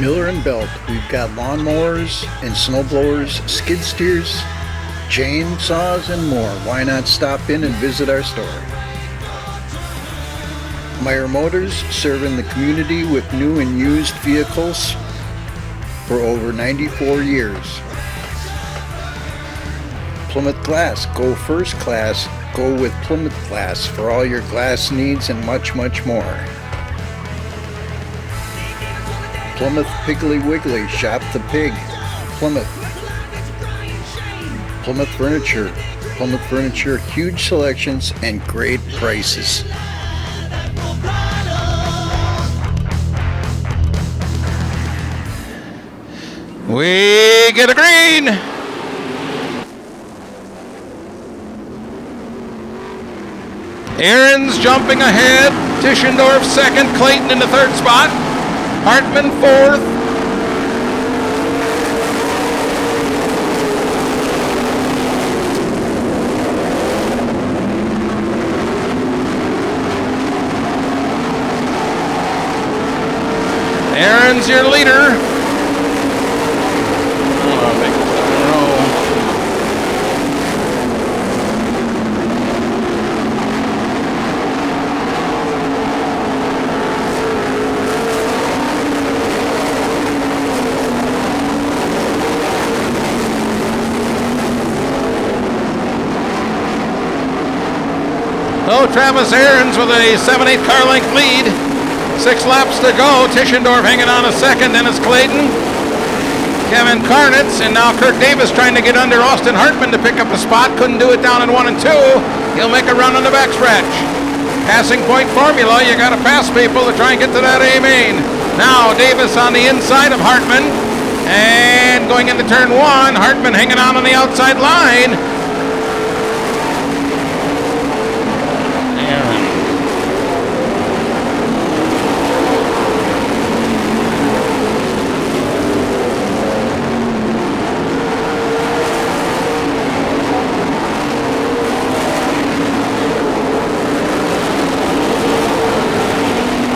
Miller and Belt, we've got lawnmowers and snowblowers, skid steers, chainsaws, and more. Why not stop in and visit our store? Meyer Motors, serving the community with new and used vehicles for over 94 years. Plymouth Glass, go first class, go with Plymouth Glass for all your glass needs and much, much more. Plymouth Piggly Wiggly, shop the pig. Plymouth. Plymouth Furniture. Plymouth Furniture, huge selections and great prices. We get a green. Aaron's jumping ahead. Tischendorf second. Clayton in the third spot. Hartman fourth. Aaron's your leader. So Travis Aarons with a 7/8 car length lead. 6 laps to go. Tischendorf hanging on a second. Dennis Clayton, Kevin Karnitz, and now Kirk Davis trying to get under Austin Hartman to pick up a spot. Couldn't do it down in 1 and 2. He'll make a run on the backstretch. Passing point formula. You got to pass people to try and get to that A main. Now Davis on the inside of Hartman. And going into turn 1, Hartman hanging on the outside line.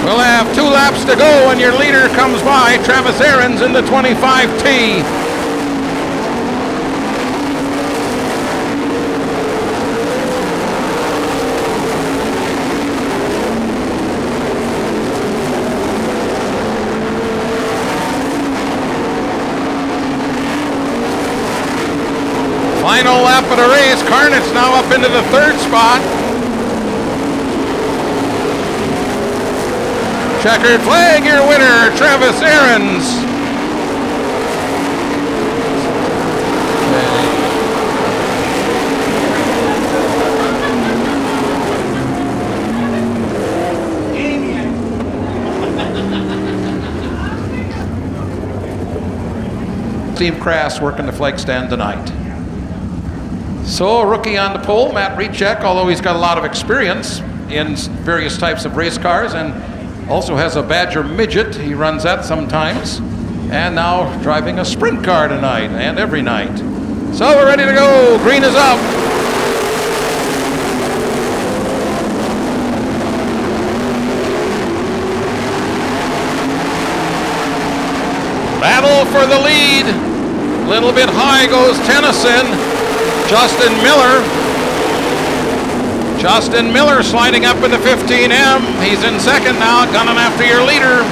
We'll have 2 laps to go and your leader comes by, Travis Aarons in the 25T. Final lap of the race, Karnitz now up into the 3rd spot. Checkered flag, your winner, Travis Aarons. Steve Crass working the flag stand tonight. So a rookie on the pole, Matt Recheck, although he's got a lot of experience in various types of race cars and also has a Badger midget. He runs that sometimes. And now driving a sprint car tonight and every night. So we're ready to go. Green is up. Battle for the lead. A little bit high goes Tennyson. Justin Miller sliding up into 15M. He's in second now, gunning after your leader.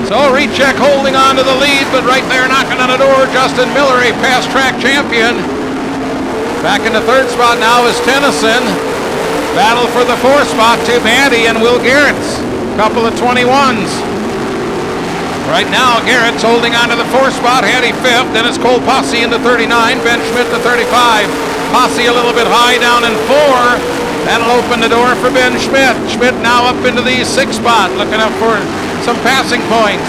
So Recheck holding on to the lead, but right there knocking on the door, Justin Miller, a past track champion. Back in the 3rd spot now is Tennyson. Battle for the 4th spot, Tim Addy and Will Garrett's. Couple of 21s. Right now, Garrett's holding on to the 4th spot. Hattie 5th. Then it's Cole Posse into 39. Ben Schmidt to 35. Posse a little bit high down in 4. That'll open the door for Ben Schmidt. Schmidt now up into the 6th spot, looking up for some passing points.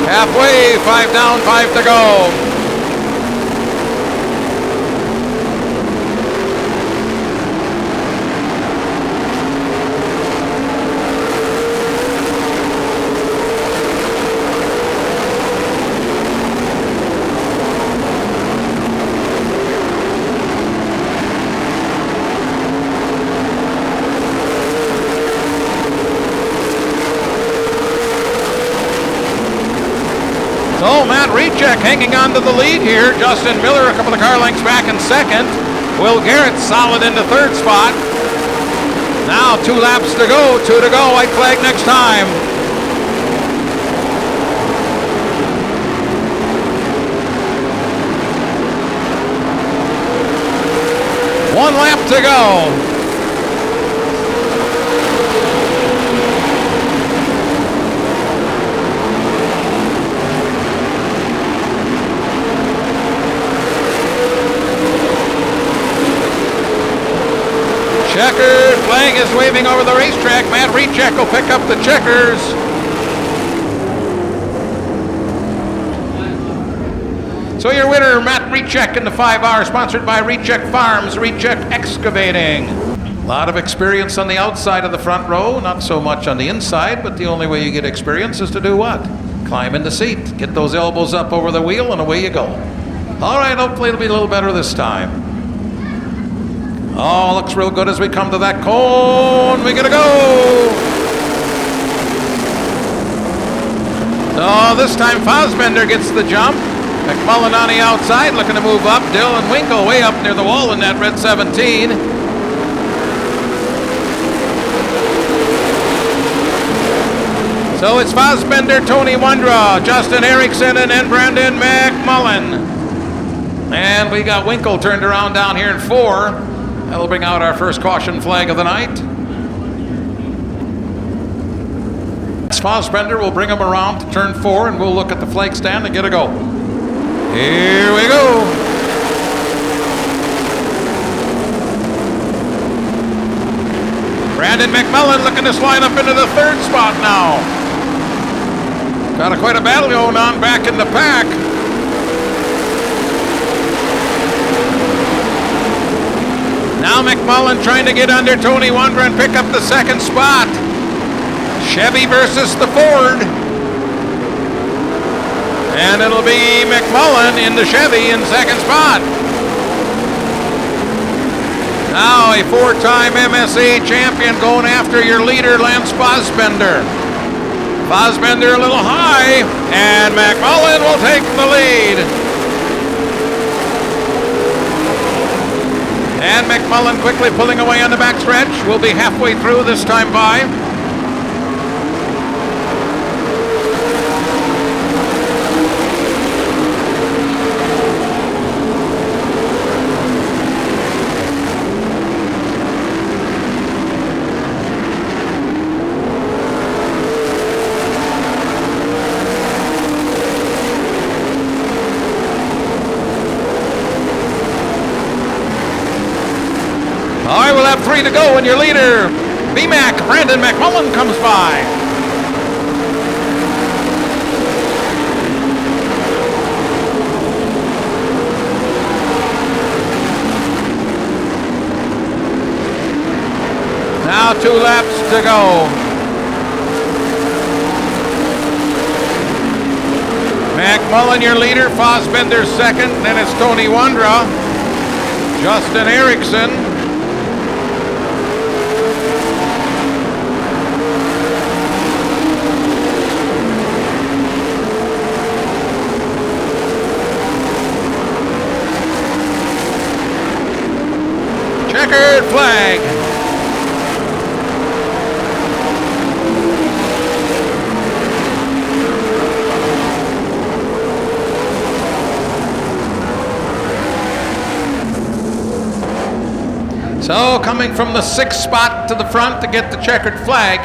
Halfway, 5 down, 5 to go. So Matt Recheck hanging on to the lead here. Justin Miller a couple of car lengths back in second. Will Garrett solid in the third spot. Now 2 laps to go, 2 to go, white flag next time. One lap to go. Checkered flag is waving over the racetrack. Matt Recheck will pick up the checkers. So your winner, Matt Recheck in the 5R, sponsored by Recheck Farms, Recheck Excavating. A lot of experience on the outside of the front row, not so much on the inside, but the only way you get experience is to do what? Climb in the seat, get those elbows up over the wheel, and away you go. All right, hopefully it'll be a little better this time. Oh, looks real good as we come to that cone. We gotta go. So this time Fosbender gets the jump. McMullen on the outside looking to move up. Dylan Winkle way up near the wall in that red 17. So it's Fosbender, Tony Wondra, Justin Erickson, and then Brandon McMullen. And we got Winkle turned around down here in 4. That'll bring out our first caution flag of the night. Fosbender will bring him around to turn 4, and we'll look at the flag stand and get a go. Here we go. Brandon McMullen looking to slide up into the 3rd spot now. Got quite a battle going on back in the pack. Now McMullen trying to get under Tony Wondra and pick up the 2nd spot. Chevy versus the Ford. And it'll be McMullen in the Chevy in 2nd spot. Now a 4-time MSA champion going after your leader, Lance Fosbender. Fosbender a little high, and McMullen will take the lead. And McMullen quickly pulling away on the backstretch. We'll be halfway through this time by. All right, we'll have 3 to go when your leader, BMAC, Brandon McMullen, comes by. Now 2 laps to go. McMullen, your leader, Fosbender 2nd, then it's Tony Wondra, Justin Erickson, checkered flag. So coming from the 6th spot to the front to get the checkered flag,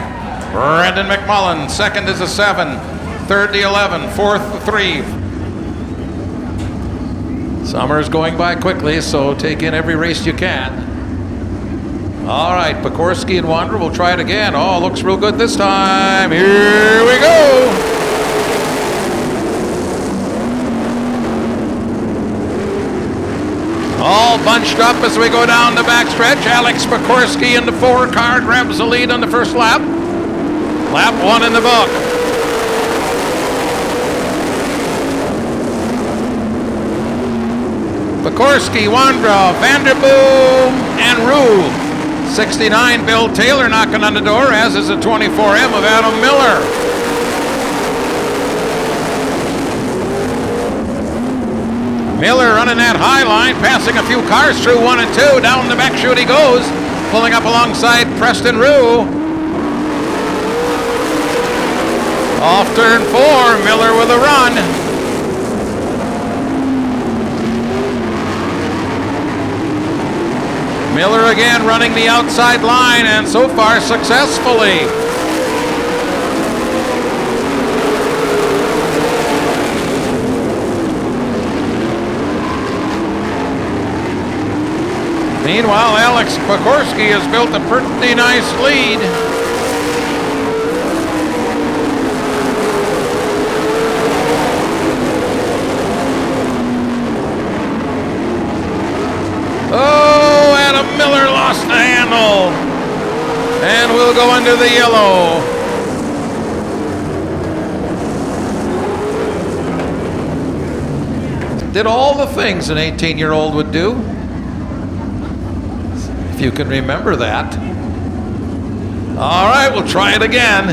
Brandon McMullen. 2nd is a 7, 3rd the 11, 4th the 3. Summer's going by quickly, so take in every race you can. All right, Pekorski and Wander will try it again. Oh, looks real good this time. Here we go. All bunched up as we go down the backstretch. Alex Pekorski in the 4 car grabs the lead on the first lap. Lap 1 in the book. Pekorski, Wondra, Vanderboom, and Rue. 69 Bill Taylor knocking on the door, as is a 24M of Adam Miller. Miller running that high line, passing a few cars through 1 and 2. Down the back chute he goes, pulling up alongside Preston Rue. Off turn 4, Miller with a run. Miller again running the outside line, and so far successfully. Meanwhile, Alex Pokorski has built a pretty nice lead. Oh, Adam Miller lost the handle. And we'll go under the yellow. Did all the things an 18-year-old would do. If you can remember that. All right, we'll try it again.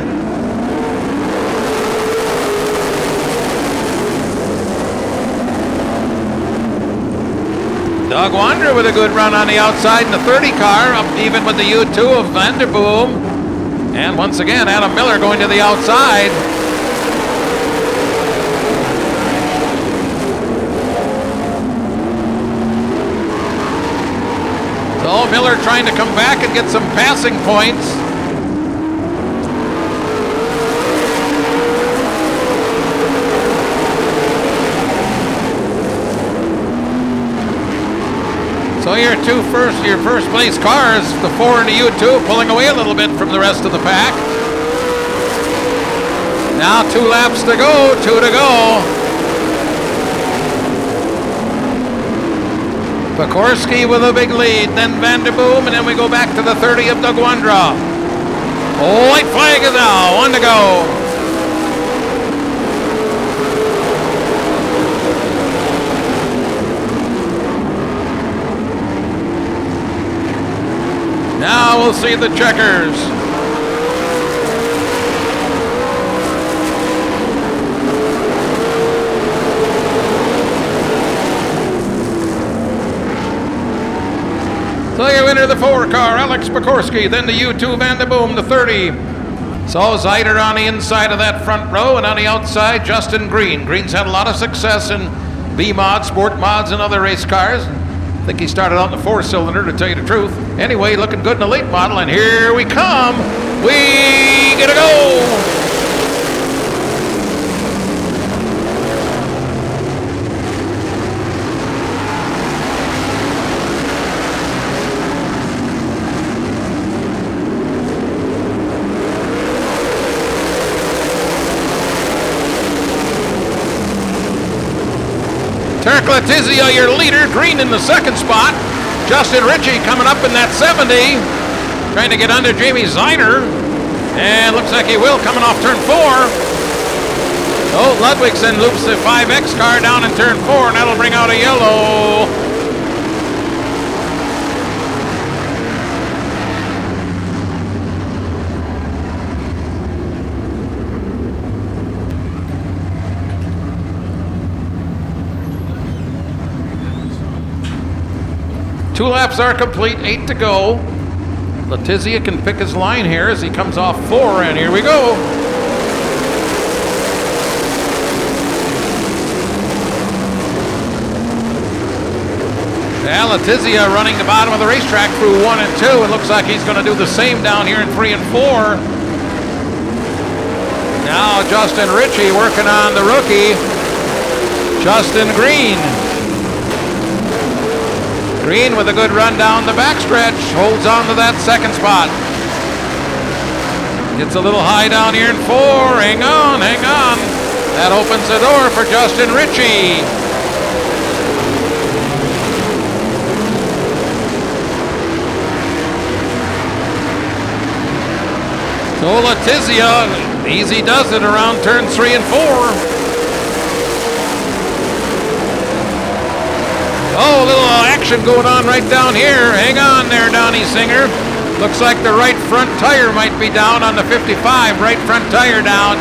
Doug Wander with a good run on the outside in the 30 car, up even with the U2 of Vanderboom. And once again, Adam Miller going to the outside. So Miller trying to come back and get some passing points. So your first place cars, the 4 and the U2, pulling away a little bit from the rest of the pack. Now 2 laps to go, 2 to go. Pokorski with a big lead, then Vanderboom, and then we go back to the 30 of Doug Wandra. White flag is out, 1 to go. Now we'll see the checkers. So your winner of the 4 car, Alex Pokorski, then the U2 Vanderboom, the 30. So Zeider on the inside of that front row, and on the outside, Justin Green. Green's had a lot of success in B-Mod, Sport Mods, and other race cars. I think he started out in the 4-cylinder, to tell you the truth. Anyway, looking good in the late model, and here we come. We get a go. Turk Letizia, your leader, Green in the 2nd spot. Justin Ritchie coming up in that 70, trying to get under Jamie Zeider, and looks like he will, coming off turn 4. Oh, Ludwigsen loops the 5X car down in turn 4, and that'll bring out a yellow. Two laps are complete, 8 to go. Letizia can pick his line here as he comes off 4, and here we go. Now Letizia running the bottom of the racetrack through 1 and 2. It looks like he's going to do the same down here in 3 and 4. Now Justin Ritchie working on the rookie, Justin Green. Green with a good run down the backstretch, holds on to that 2nd spot. Gets a little high down here in 4, hang on. That opens the door for Justin Ritchie. So Letizia, easy does it around turn 3 and 4. Oh, a little action going on right down here. Hang on there, Donnie Singer. Looks like the right front tire might be down on the 55. Right front tire down.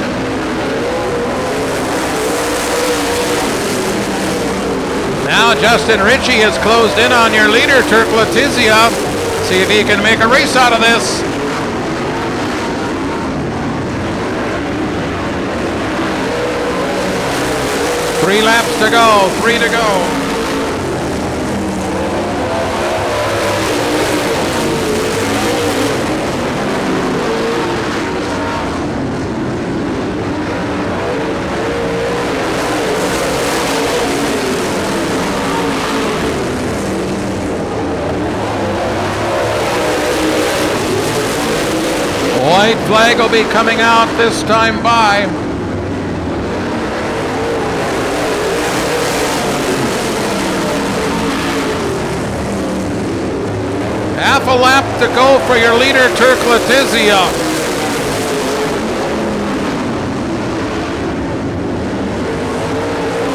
Now Justin Ritchie has closed in on your leader, Turk Letizia. See if he can make a race out of this. Three laps to go, 3 to go. White flag will be coming out this time by. Half a lap to go for your leader, Turk Letizia.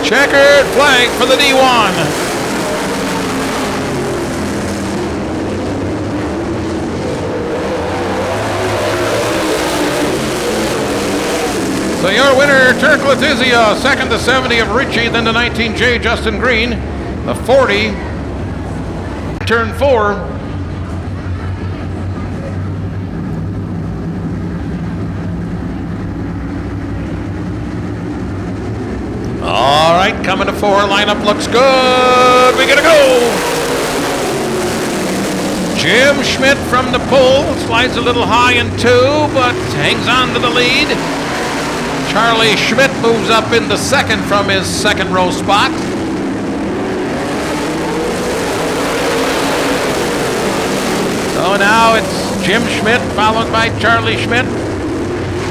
Checkered flag for the D1. So your winner, Turk Letizia, second to 70 of Ritchie, then to 19J, Justin Green, the 40, turn 4. All right, coming to 4, lineup looks good, we gotta go. Jim Schmidt from the pole, slides a little high in 2, but hangs on to the lead. Charlie Schmidt moves up into second from his second row spot. So now it's Jim Schmidt followed by Charlie Schmidt.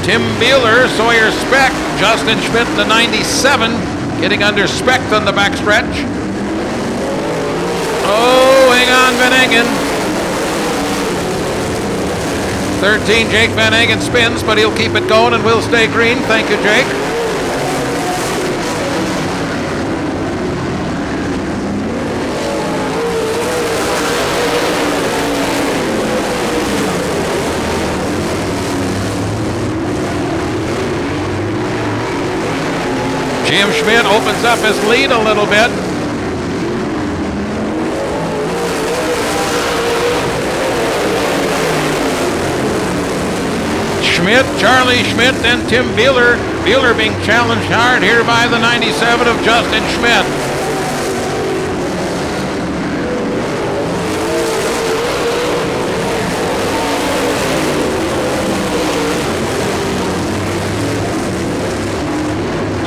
Tim Beeler, Sawyer Speck, Justin Schmidt the 97, getting under Speck on the backstretch. Oh, hang on, Van Engen. 13, Jake Van Engen spins, but he'll keep it going and will stay green. Thank you, Jake. Jim Schmidt opens up his lead a little bit. Schmidt, Charlie Schmidt, then Tim Beeler. Beeler being challenged hard here by the 97 of Justin Schmidt.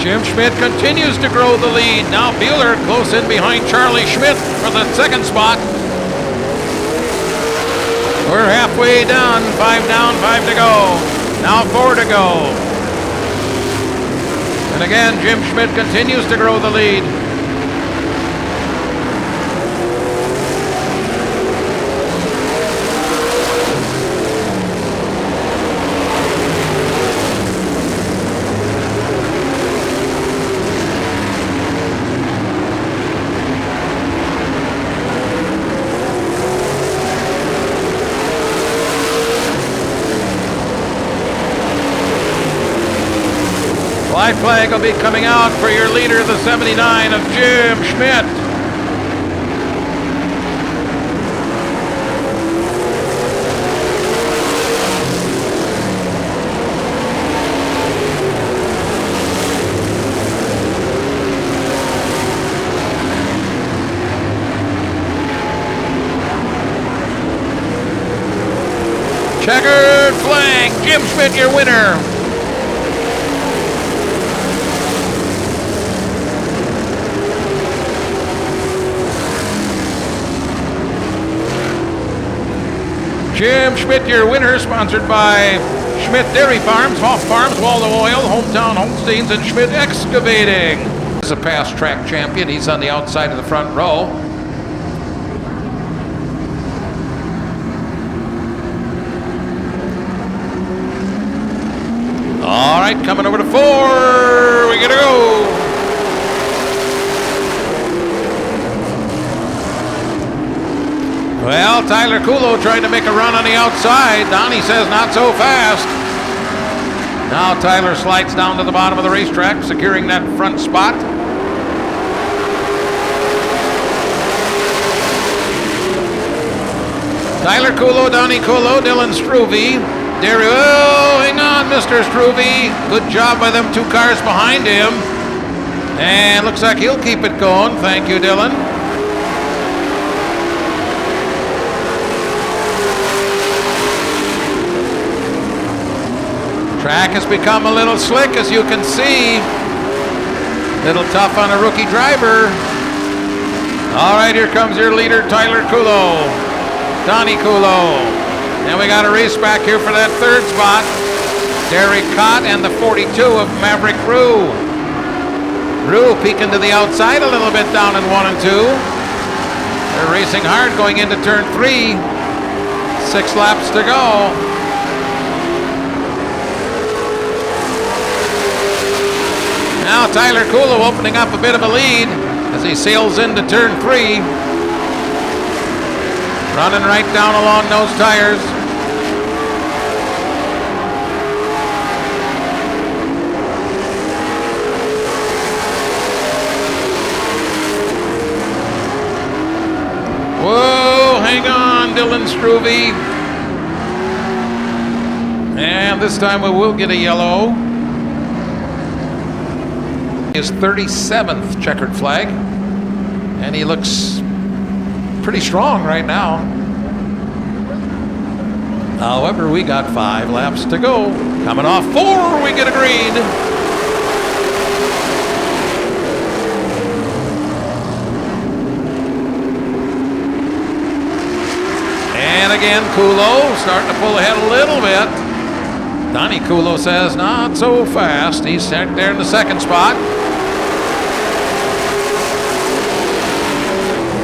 Jim Schmidt continues to grow the lead. Now Beeler close in behind Charlie Schmidt for the second spot. We're halfway done, 5 down, 5 to go. Now 4 to go. And again, Jim Schmidt continues to grow the lead. White flag will be coming out for your leader, the 79 of Jim Schmidt. Checkered flag, Jim Schmidt, your winner. Jim Schmidt, your winner, sponsored by Schmidt Dairy Farms, Hoff Farms, Waldo Oil, Hometown Holsteins, and Schmidt Excavating. He's a past track champion. He's on the outside of the front row. All right, coming over to 4. We gotta go. Well, Tyler Kulo trying to make a run on the outside. Donnie says not so fast. Now Tyler slides down to the bottom of the racetrack, securing that front spot. Tyler Kulo, Donnie Kulo, Dylan Struve, oh, hang on, Mr. Struve. Good job by them 2 cars behind him. And looks like he'll keep it going. Thank you, Dylan. Track has become a little slick, as you can see. Little tough on a rookie driver. All right, here comes your leader, Tyler Kulo, Donnie Kulo. And we got a race back here for that 3rd spot. Derek Cott and the 42 of Maverick Rue. Rue peeking to the outside a little bit down in 1 and 2. They're racing hard going into turn 3. 6 laps to go. Now Tyler Kulo opening up a bit of a lead as he sails into turn 3. Running right down along those tires. Whoa, hang on, Dylan Struve. And this time we will get a yellow. His 37th checkered flag. And he looks pretty strong right now. However, we got 5 laps to go. Coming off 4, we get a green. And again, Kulo starting to pull ahead a little bit. Donnie Kulo says, not so fast. He's there in the 2nd spot.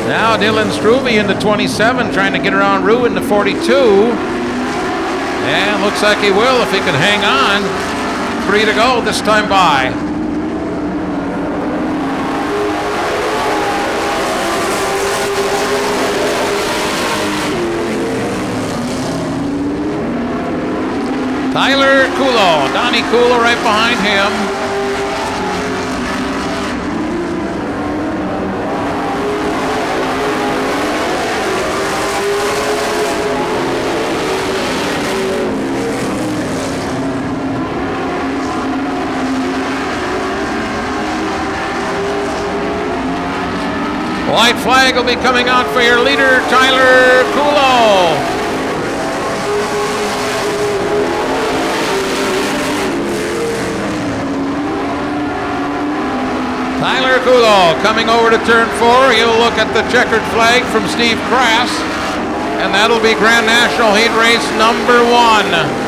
Now Dylan Struve in the 27, trying to get around Rue in the 42. And looks like he will if he can hang on. 3 to go this time by. Tyler Kulo, Donnie Kulo right behind him. White flag will be coming out for your leader, Tyler Kulo. Tyler Kulo coming over to turn 4. He'll look at the checkered flag from Steve Crass, and that'll be Grand National Heat Race number 1.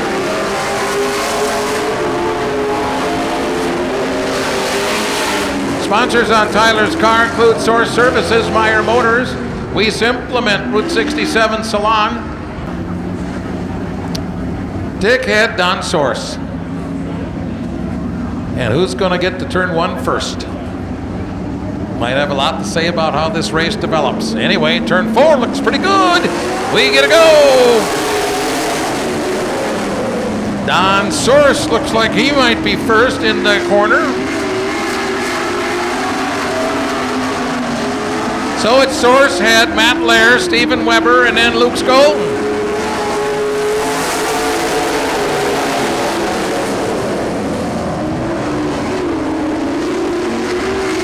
Sponsors on Tyler's car include Source Services, Meyer Motors, Weiss Implement, Route 67 Salon, Dick Head, Don Source. And who's going to get to turn 1 first? Might have a lot to say about how this race develops. Anyway, turn 4 looks pretty good. We get a go. Don Source looks like he might be first in the corner. So it's Source, Head, Matt Lair, Stephen Weber, and then Luke Skolten.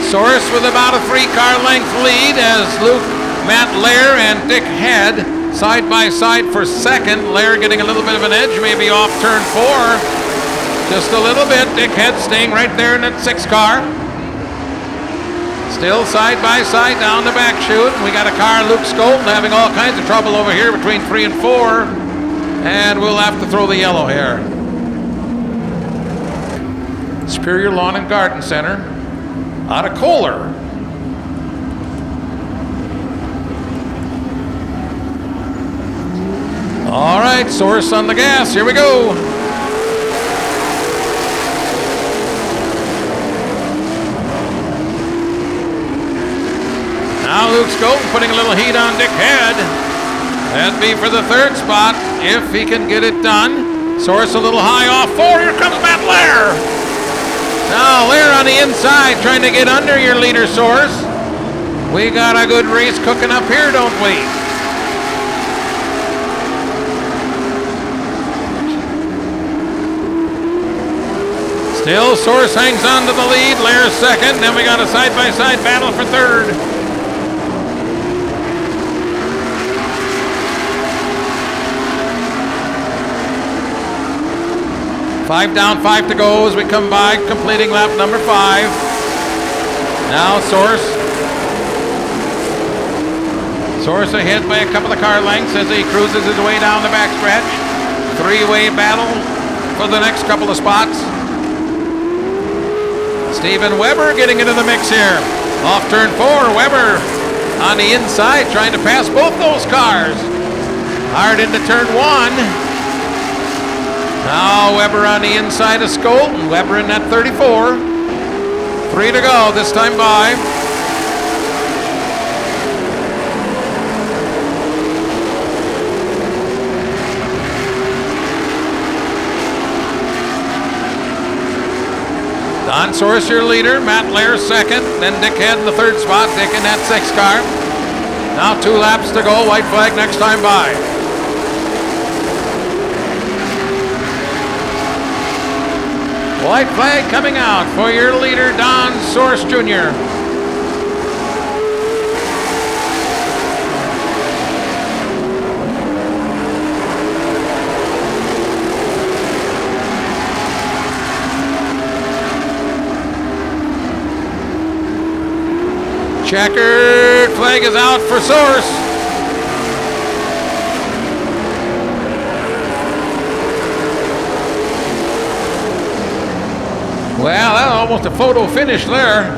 Source with about a 3-car length lead as Luke, Matt Lair, and Dick Head side by side for 2nd. Lair getting a little bit of an edge, maybe off turn 4. Just a little bit. Dick Head staying right there in that 6 car. Still side by side down the back chute. We got a car, Luke Skolten, having all kinds of trouble over here between 3 and 4. And we'll have to throw the yellow here. Superior Lawn and Garden Center out of Kohler. All right, Source on the gas. Here we go. Now Luke Skolten putting a little heat on Dick Head. That'd be for the 3rd spot if he can get it done. Source a little high off 4. Here comes Matt Lair. Now Lair on the inside trying to get under your leader, Source. We got a good race cooking up here, don't we? Still, Source hangs on to the lead. Lair's second. Then we got a side-by-side battle for third. Five down, 5 to go as we come by, completing lap number 5. Now Source ahead by a couple of car lengths as he cruises his way down the backstretch. Three-way battle for the next couple of spots. Stephen Weber getting into the mix here. Off turn 4, Weber on the inside trying to pass both those cars. Hard into turn 1. Now Weber on the inside of Skolt, and Weber in that 34. 3 to go this time by. Don Source, your leader. Matt Lair second. Then Dick Head in the third spot. Dick in that 6 car. Now 2 laps to go. White flag next time by. White flag coming out for your leader, Don Source Jr. Checkered flag is out for Source. Well, that's almost a photo finish there.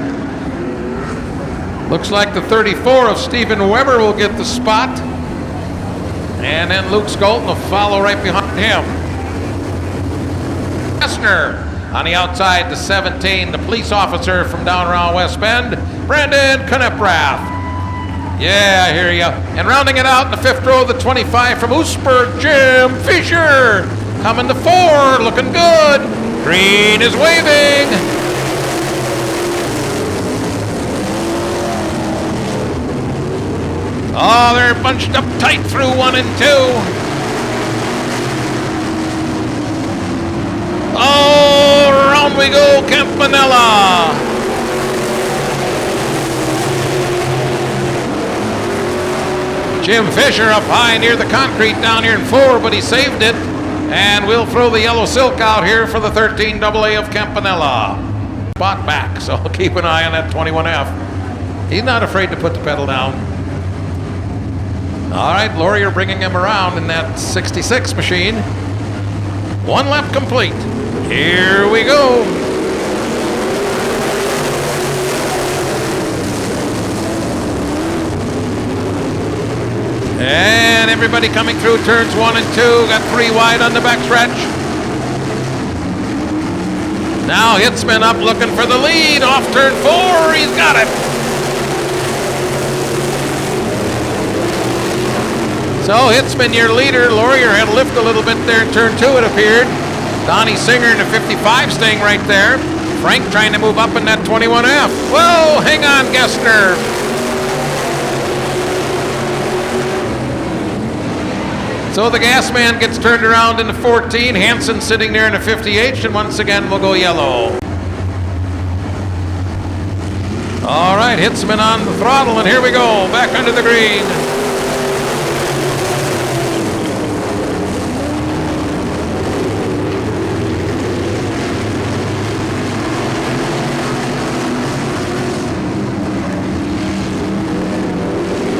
Looks like the 34 of Stephen Weber will get the spot. And then Luke Skolton will follow right behind him. Kessner on the outside, the 17, the police officer from down around West Bend, Brandon Kneprath. Yeah, I hear ya. And rounding it out in the 5th row, the 25 from Oosburg, Jim Fisher. Coming to 4, looking good. Green is waving. Oh, they're bunched up tight through 1 and 2. Oh, round we go, Campanella. Jim Fisher up high near the concrete down here in 4, but he saved it. And we'll throw the yellow silk out here for the 13 AA of Campanella. Spot back, so keep an eye on that 21F. He's not afraid to put the pedal down. All right, Laurier bringing him around in that 66 machine. 1 lap complete. Here we go. And everybody coming through turns 1 and 2. Got 3 wide on the backstretch. Now Hitzman up looking for the lead. Off turn 4. He's got it. So Hitzman, your leader. Laurier had to lift a little bit there in turn 2, it appeared. Donnie Singer in the 55 staying right there. Frank trying to move up in that 21F. Whoa, hang on, Gessner. So the gas man gets turned around in the 14. Hansen sitting there in the 58, and once again we'll go yellow. All right, Hitzman on the throttle, and here we go, back under the green.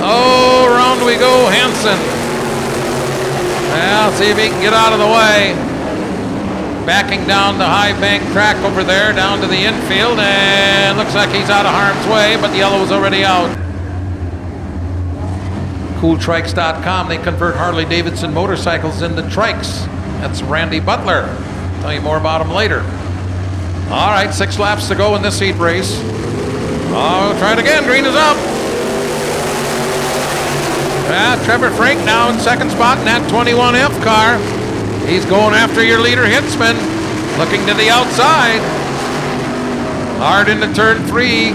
Oh, round we go, Hansen. Well, see if he can get out of the way. Backing down the high bank track over there, down to the infield, and looks like he's out of harm's way, but the yellow is already out. CoolTrikes.com, they convert Harley-Davidson motorcycles into trikes. That's Randy Butler. Tell you more about him later. All right, 6 laps to go in this heat race. Oh, try it again, green is up. Trevor Frank now in 2nd spot in that 21F car. He's going after your leader, Hitzman. Looking to the outside. Hard into turn 3.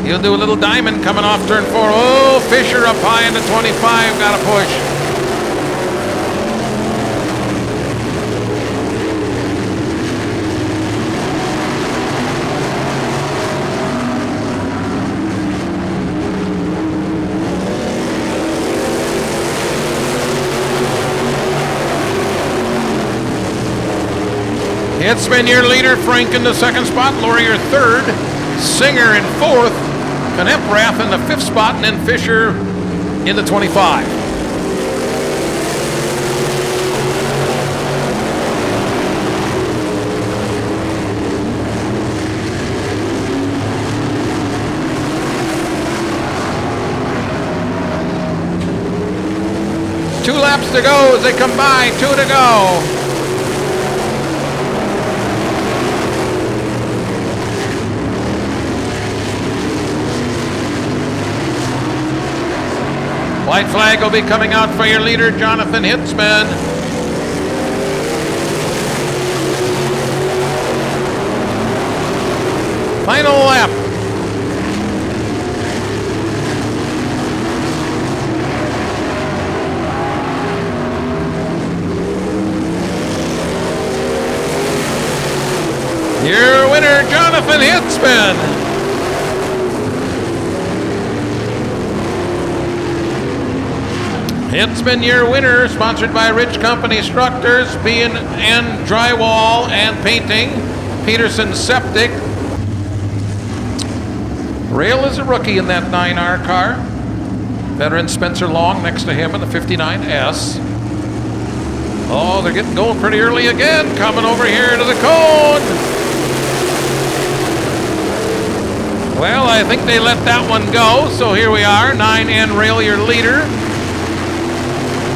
He'll do a little diamond coming off turn 4. Oh, Fisher up high into 25. Got to push. Hitzman, your leader. Frank in the second spot. Laurier third. Singer in fourth. Kneprath in the fifth spot. And then Fisher in the 25. Two laps to go as they come by. 2 to go. White flag will be coming out for your leader, Jonathan Hitzman. Final lap. Your winner, Jonathan Hitzman. Hitzman, your winner, sponsored by Rich Company Structures, B&N Drywall and Painting, Peterson Septic. Rail is a rookie in that 9R car. Veteran Spencer Long next to him in the 59S. Oh, they're getting going pretty early again, coming over here to the cone. Well, I think they let that one go, so here we are, 9N Rail, your leader.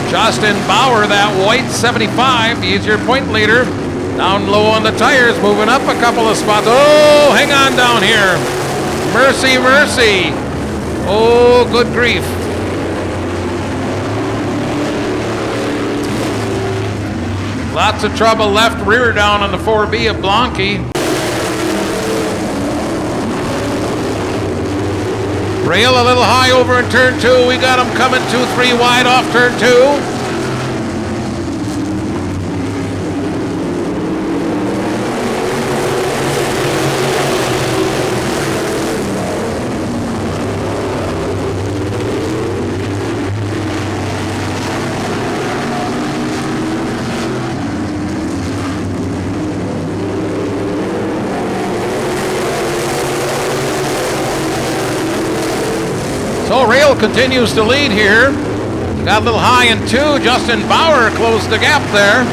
Justin Bauer, that white 75, he's your point leader. Down low on the tires, moving up a couple of spots. Oh, hang on down here. Mercy, mercy. Oh, good grief. Lots of trouble left rear down on the 4B of Blanqui. Rail a little high over in turn 2. We got him coming 2-3 wide off turn 2. So Rail continues to lead here. Got a little high in 2. Justin Bauer closed the gap there.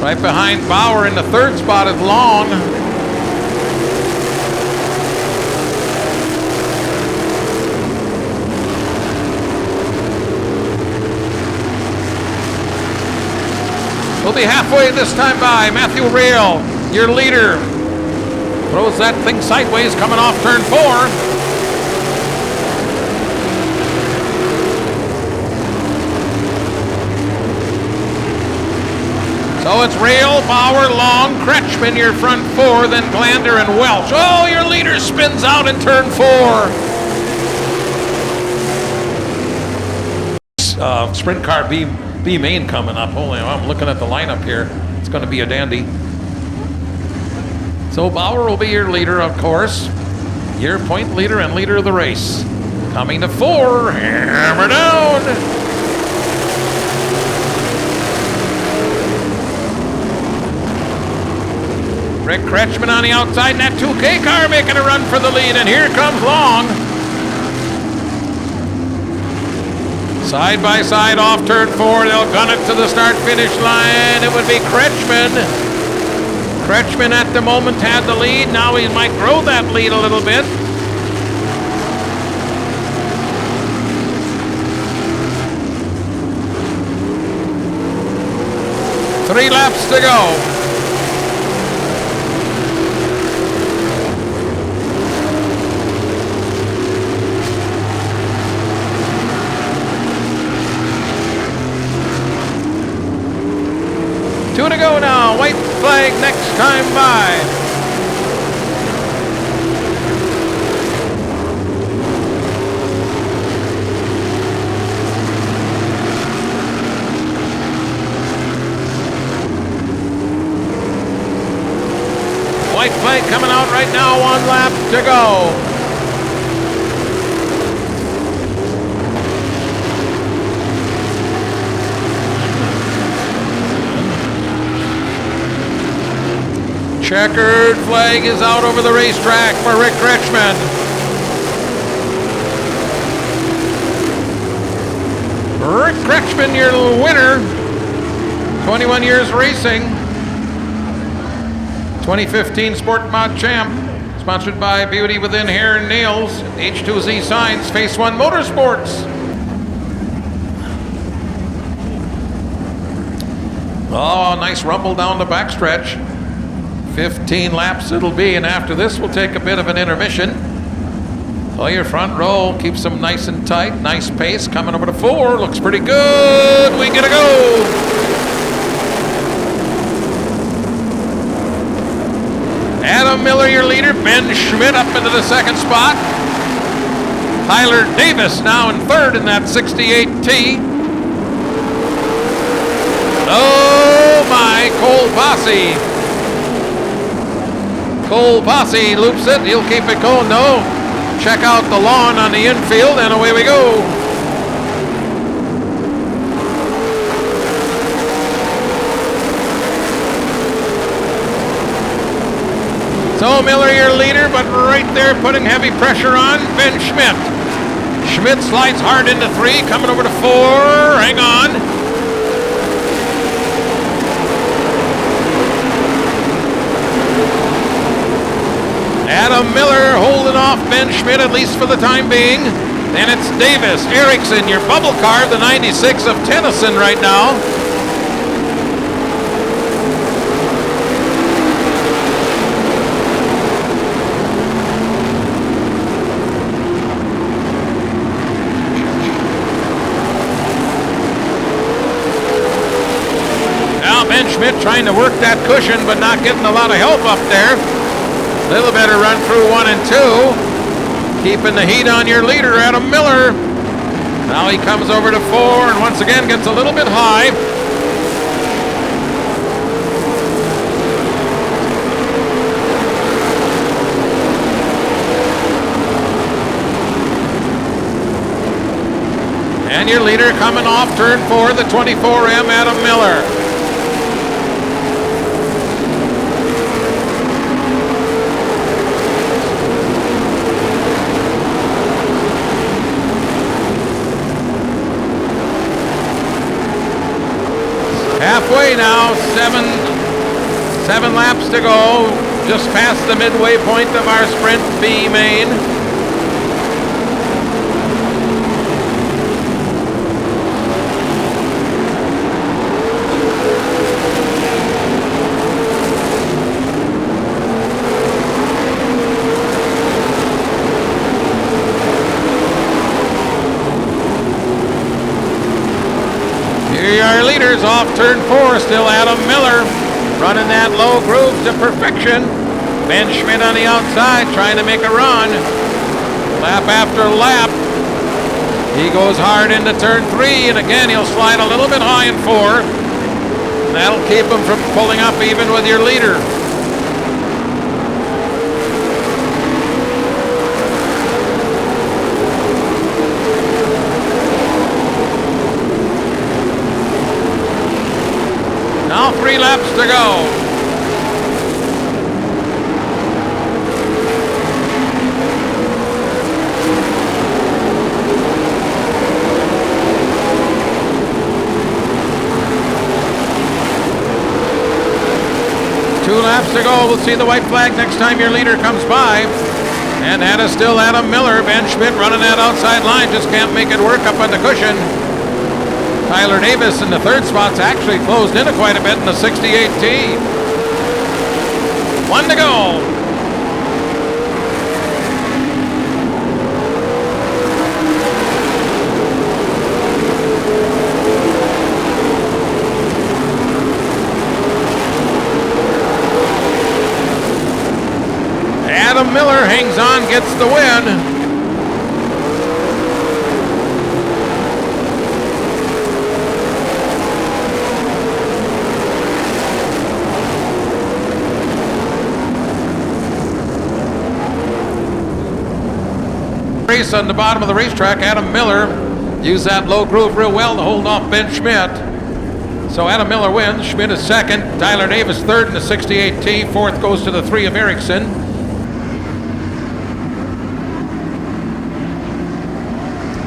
Right behind Bauer in the third spot is Long. We'll be halfway this time by. Matthew Rail, your leader. Throws that thing sideways coming off turn 4. So it's Rail, Bauer, Long, Kretschmann, your front 4, then Glander and Welch. Oh, your leader spins out in turn 4. Sprint car B main coming up. Holy, I'm looking at the lineup here. It's going to be a dandy. So Bauer will be your leader, of course. Your point leader and leader of the race. Coming to 4, hammer down. Rick Kretschmann on the outside, and that 2K car making a run for the lead, and here comes Long. Side by side off turn 4, they'll gun it to the start-finish line. It would be Kretschmann. Kretschmann at the moment had the lead. Now he might grow that lead a little bit. Three laps to go. Two to go now. White flag next time by. White flag coming out right now. 1 lap to go. Checkered flag is out over the racetrack for Rick Kretschmann. Rick Kretschmann, your winner. 21 years racing. 2015 Sport Mod Champ. Sponsored by Beauty Within Hair and Nails, H2Z Signs, Face One Motorsports. Oh, nice rumble down the backstretch. 15 laps it'll be, and after this we'll take a bit of an intermission. So your front row keeps them nice and tight, nice pace, coming over to 4, looks pretty good, we get a go! Adam Miller, your leader. Ben Schmidt up into the second spot. Tyler Davis now in third in that 68T. Oh my, Cole Posse. Cole Posse loops it. He'll keep it going. No. Check out the lawn on the infield, and away we go. So Miller, your leader, but right there putting heavy pressure on Ben Schmidt. Schmidt slides hard into 3, coming over to 4. Hang on. Adam Miller holding off Ben Schmidt, at least for the time being. Then it's Davis, Erickson, your bubble car, the 96 of Tennyson right now. Ben Schmidt trying to work that cushion, but not getting a lot of help up there. Little better run through 1 and 2. Keeping the heat on your leader, Adam Miller. Now he comes over to 4 and once again gets a little bit high. And your leader coming off turn 4, the 24M, Adam Miller. Halfway now, seven laps to go, just past the midway point of our Sprint B main. Our leaders off turn 4, still Adam Miller running that low groove to perfection. Ben Schmidt on the outside trying to make a run. Lap after lap. He goes hard into turn 3, and again he'll slide a little bit high in 4. That'll keep him from pulling up even with your leader. Now 3 laps to go. Two laps to go. We'll see the white flag next time your leader comes by. And that is still Adam Miller. Ben Schmidt running that outside line. Just can't make it work up on the cushion. Tyler Davis in the third spot's actually closed in quite a bit in the 68T. 1 to go. Adam Miller hangs on, gets the win. Race on the bottom of the racetrack, Adam Miller used that low groove real well to hold off Ben Schmidt. So Adam Miller wins. Schmidt is second. Tyler Davis third in the 68T. Fourth goes to the 3 of Erickson.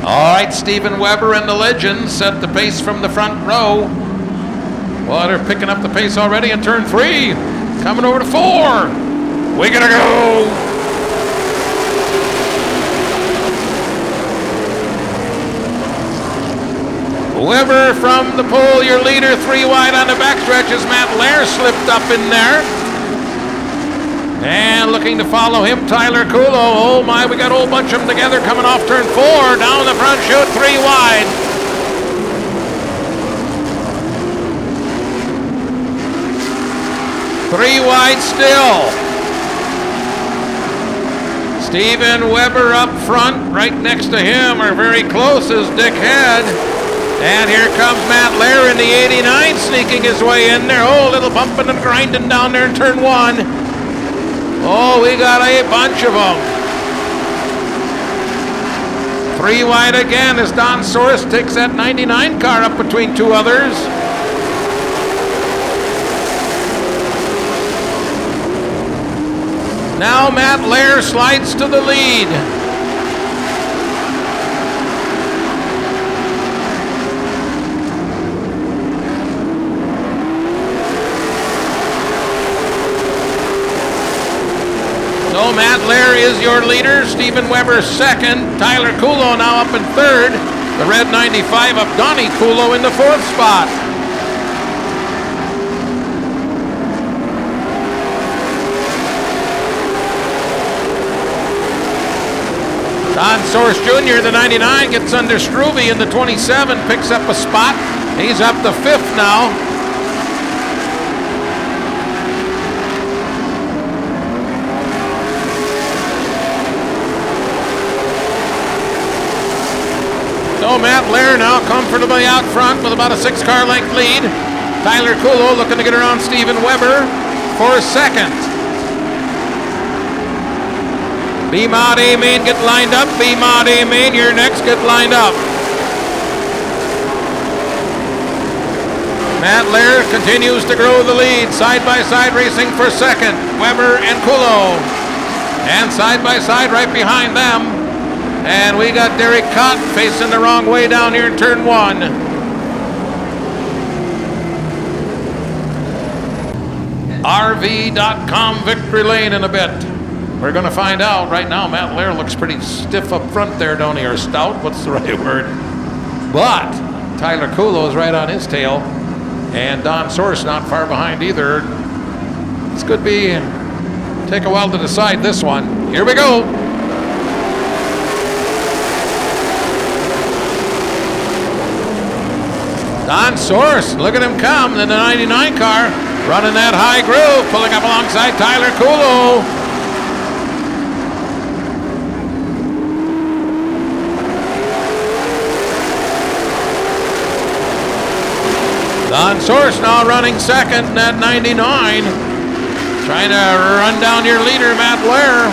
All right, Stephen Weber and the Legends set the pace from the front row. Well, they're picking up the pace already in turn 3. Coming over to 4. We gotta go. Weber from the pole, your leader, 3 wide on the backstretch as Matt Lair slipped up in there. And looking to follow him, Tyler Kulo. Oh my, we got a whole bunch of them together coming off turn 4. Down the front chute, 3 wide. Three wide still. Stephen Weber up front, right next to him, or very close, is Dick Head. And here comes Matt Lair in the 89, sneaking his way in there. Oh, a little bumping and grinding down there in turn 1. Oh, we got a bunch of them. 3 wide again as Don Soros takes that 99 car up between 2 others. Now Matt Lair slides to the lead. So Matt Lair is your leader. Stephen Weber second. Tyler Kulo now up in third. The red 95 of Donnie Kulo in the 4th spot. Don Source Jr., the 99, gets under Struve in the 27, picks up a spot. He's up to 5th now. So Matt Lair now comfortably out front with about a 6-car length lead. Tyler Kulo looking to get around Stephen Weber for 2nd. B-Mod A-Main, get lined up. B-Mod A-Main, you're next, get lined up. Matt Lair continues to grow the lead. Side-by-side racing for 2nd. Weber and Kulo. And side-by-side right behind them. And we got Derek Cott facing the wrong way down here in turn 1. RV.com victory lane in a bit. We're going to find out right now. Matt Lair looks pretty stiff up front there, don't he? Or stout, what's the right word? But Tyler Kulo is right on his tail. And Don Source not far behind either. This could be, take a while to decide this one. Here we go. Don Source, look at him come in the 99 car. Running that high groove, pulling up alongside Tyler Kulo. Don Source now running 2nd in that 99. Trying to run down your leader, Matt Lair.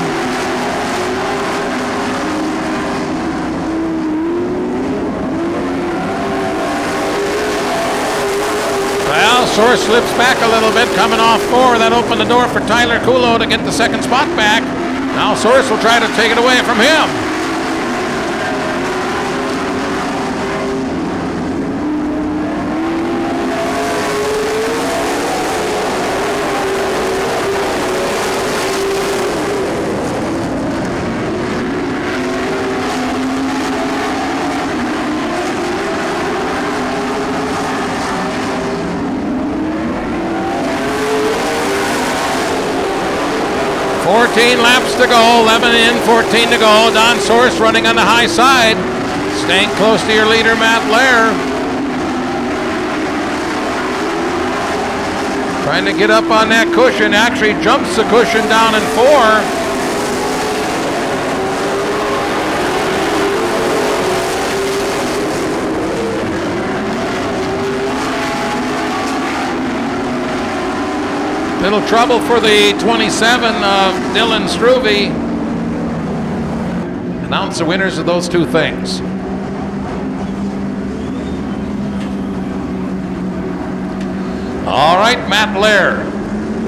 Well, Source slips back a little bit, coming off 4. That opened the door for Tyler Kulo to get the 2nd spot back. Now Source will try to take it away from him. Laps to go, 11 in, 14 to go. Don Source running on the high side, staying close to your leader, Matt Lair. Trying to get up on that cushion, actually jumps the cushion down in 4. Little trouble for the 27 of Dylan Struve. Announce the winners of those 2 things. All right, Matt Lair,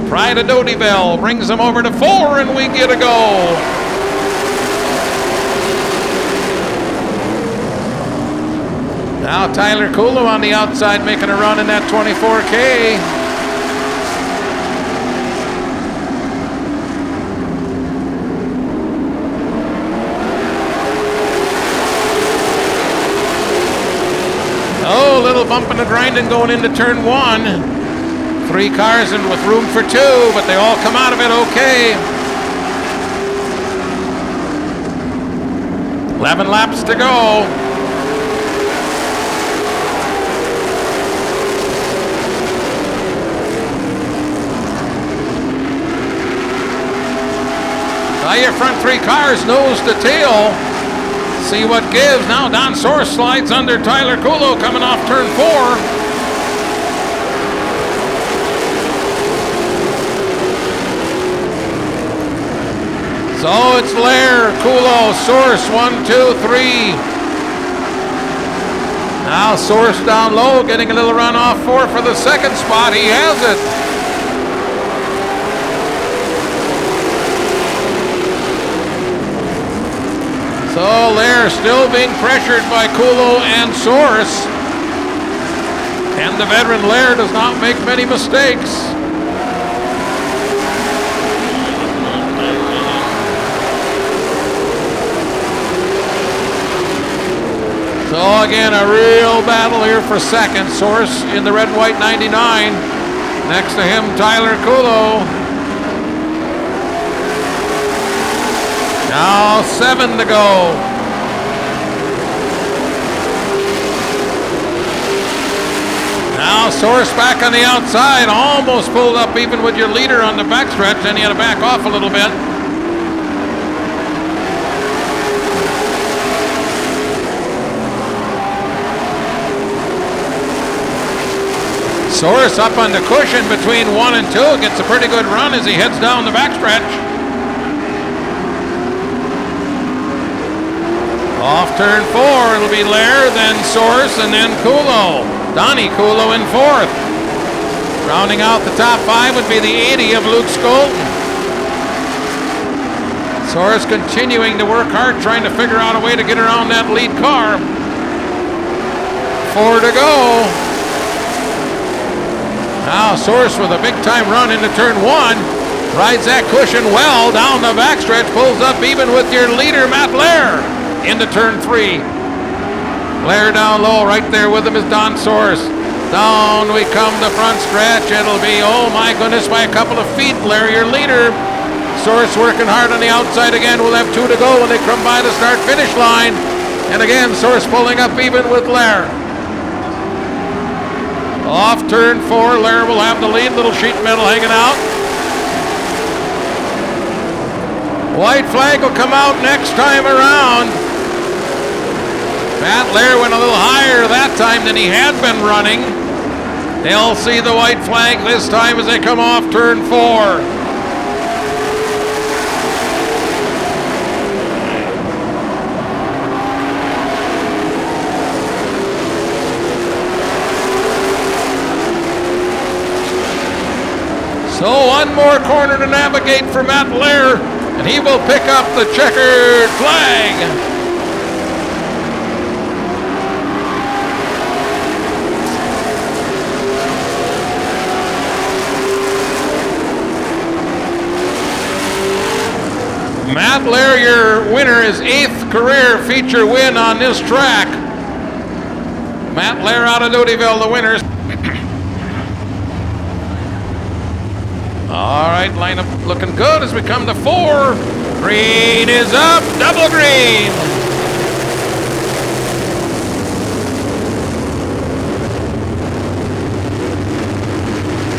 the pride of Dotyville, brings him over to 4, and we get a go. Now Tyler Kulo on the outside making a run in that 24K. Oh, a little bumping and grinding going into turn 1. 3 cars and with room for 2, but they all come out of it okay. 11 laps to go. Now your front 3 cars nose to tail. See what gives. Now Don Source slides under Tyler Kulo coming off turn 4. So it's Lair, Kulo, Source, 1, 2, 3. Now Source down low, getting a little run off 4 for the second spot. He has it. So Lair still being pressured by Kulo and Source. And the veteran Lair does not make many mistakes. So again, a real battle here for second. Source in the red and white 99. Next to him, Tyler Kulo. Now 7 to go. Now Source back on the outside, almost pulled up even with your leader on the backstretch, then he had to back off a little bit. Source up on the cushion between 1 and 2, gets a pretty good run as he heads down the backstretch. Off turn 4, it'll be Lair, then Source, and then Kulo. Donnie Kulo in 4th. Rounding out the top 5 would be the 80 of Luke Skolten. Source continuing to work hard, trying to figure out a way to get around that lead car. 4 to go. Now Source with a big time run into turn 1. Rides that cushion well down the backstretch, pulls up even with your leader, Matt Lair. Into turn 3. Lair down low, right there with him is Don Source. Down we come the front stretch. It'll be, oh my goodness, by a couple of feet. Lair, your leader. Source working hard on the outside again. We'll have 2 to go when they come by the start-finish line. And again, Source pulling up even with Lair. Off turn 4, Lair will have the lead. Little sheet metal hanging out. White flag will come out next time around. Matt Lair went a little higher that time than he had been running. They'll see the white flag this time as they come off turn 4. So 1 more corner to navigate for Matt Lair, and he will pick up the checkered flag. Matt Lair, your winner, is 8th career feature win on this track. Matt Lair out of Dotyville, the winners. All right, lineup looking good as we come to 4. Green is up, double green.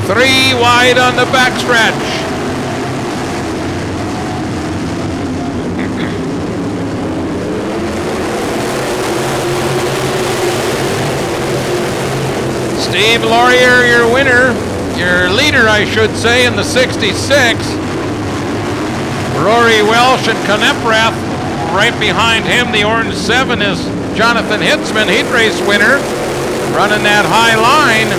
Three wide on the backstretch. Steve Laurier, your winner, your leader, I should say, in the 66. Rory Welsh and Kneprath right behind him. The orange 7 is Jonathan Hitzman, heat race winner, running that high line.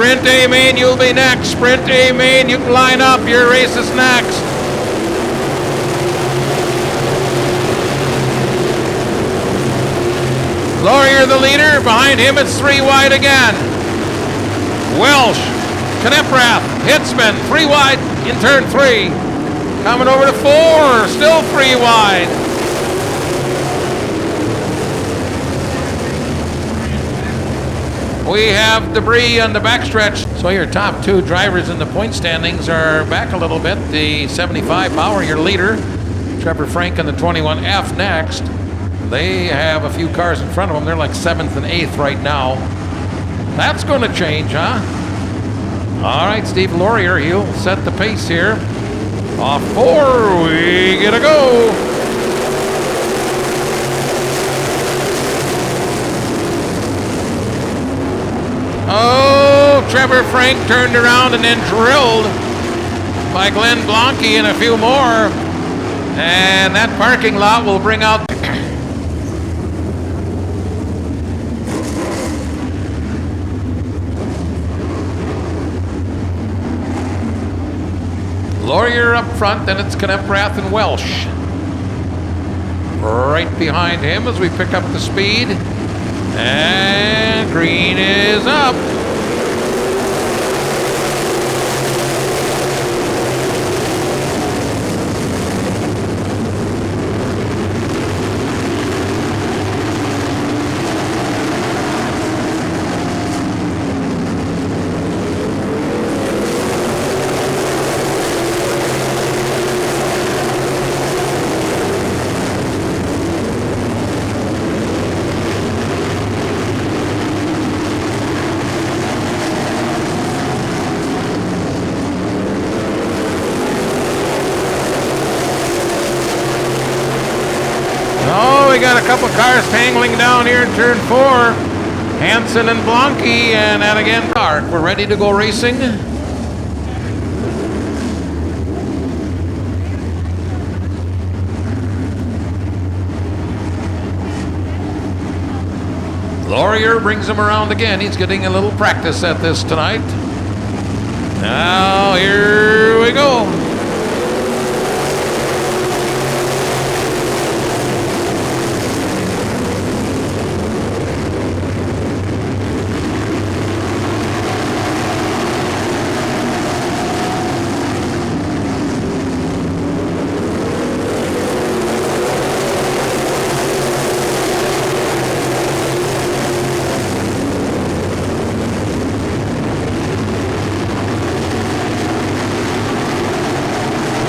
Sprint A main, you'll be next. Sprint A main, you can line up. Your race is next. Laurier the leader. Behind him, it's 3 wide again. Welsh, Kneprath, Hitzman, 3 wide in turn 3. Coming over to 4, still 3 wide. We have debris on the backstretch. So your top 2 drivers in the point standings are back a little bit. The 75 Power, your leader, Trevor Frank in the 21F next. They have a few cars in front of them. They're like 7th and 8th right now. That's going to change, huh? All right, Steve Laurier, he'll set the pace here. Off 4, we get a go. Oh, Trevor Frank turned around and then drilled by Glenn Blanke and a few more. And that parking lot will bring out... Laurier up front, then it's Kneprath and Welsh. Right behind him as we pick up the speed. And green is up. We got a couple cars tangling down here in turn 4. Hansen and Blanke, and that again. We're ready to go racing. Laurier brings him around again. He's getting a little practice at this tonight. Now here we go.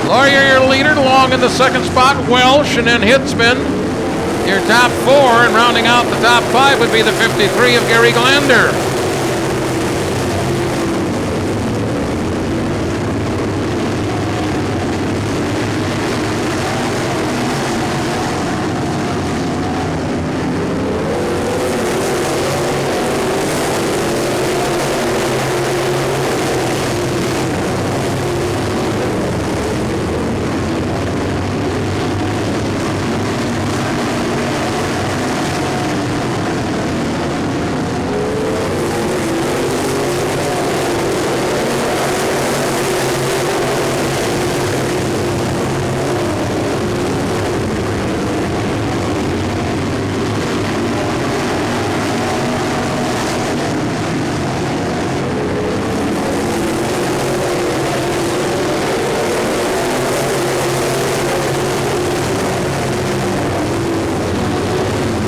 Laurier, your leader, along in the second spot, Welsh, and then Hitzman. Your top 4, and rounding out the top 5 would be the 53 of Gary Glander.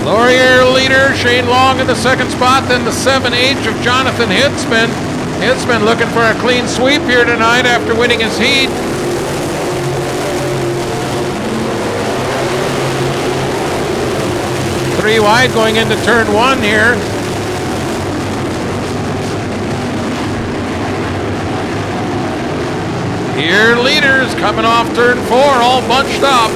Laurier leader, Shane Long in the second spot, then the 7H of Jonathan Hitzman. Hitzman looking for a clean sweep here tonight after winning his heat. Three wide going into turn 1 here. Your leaders coming off turn 4, all bunched up.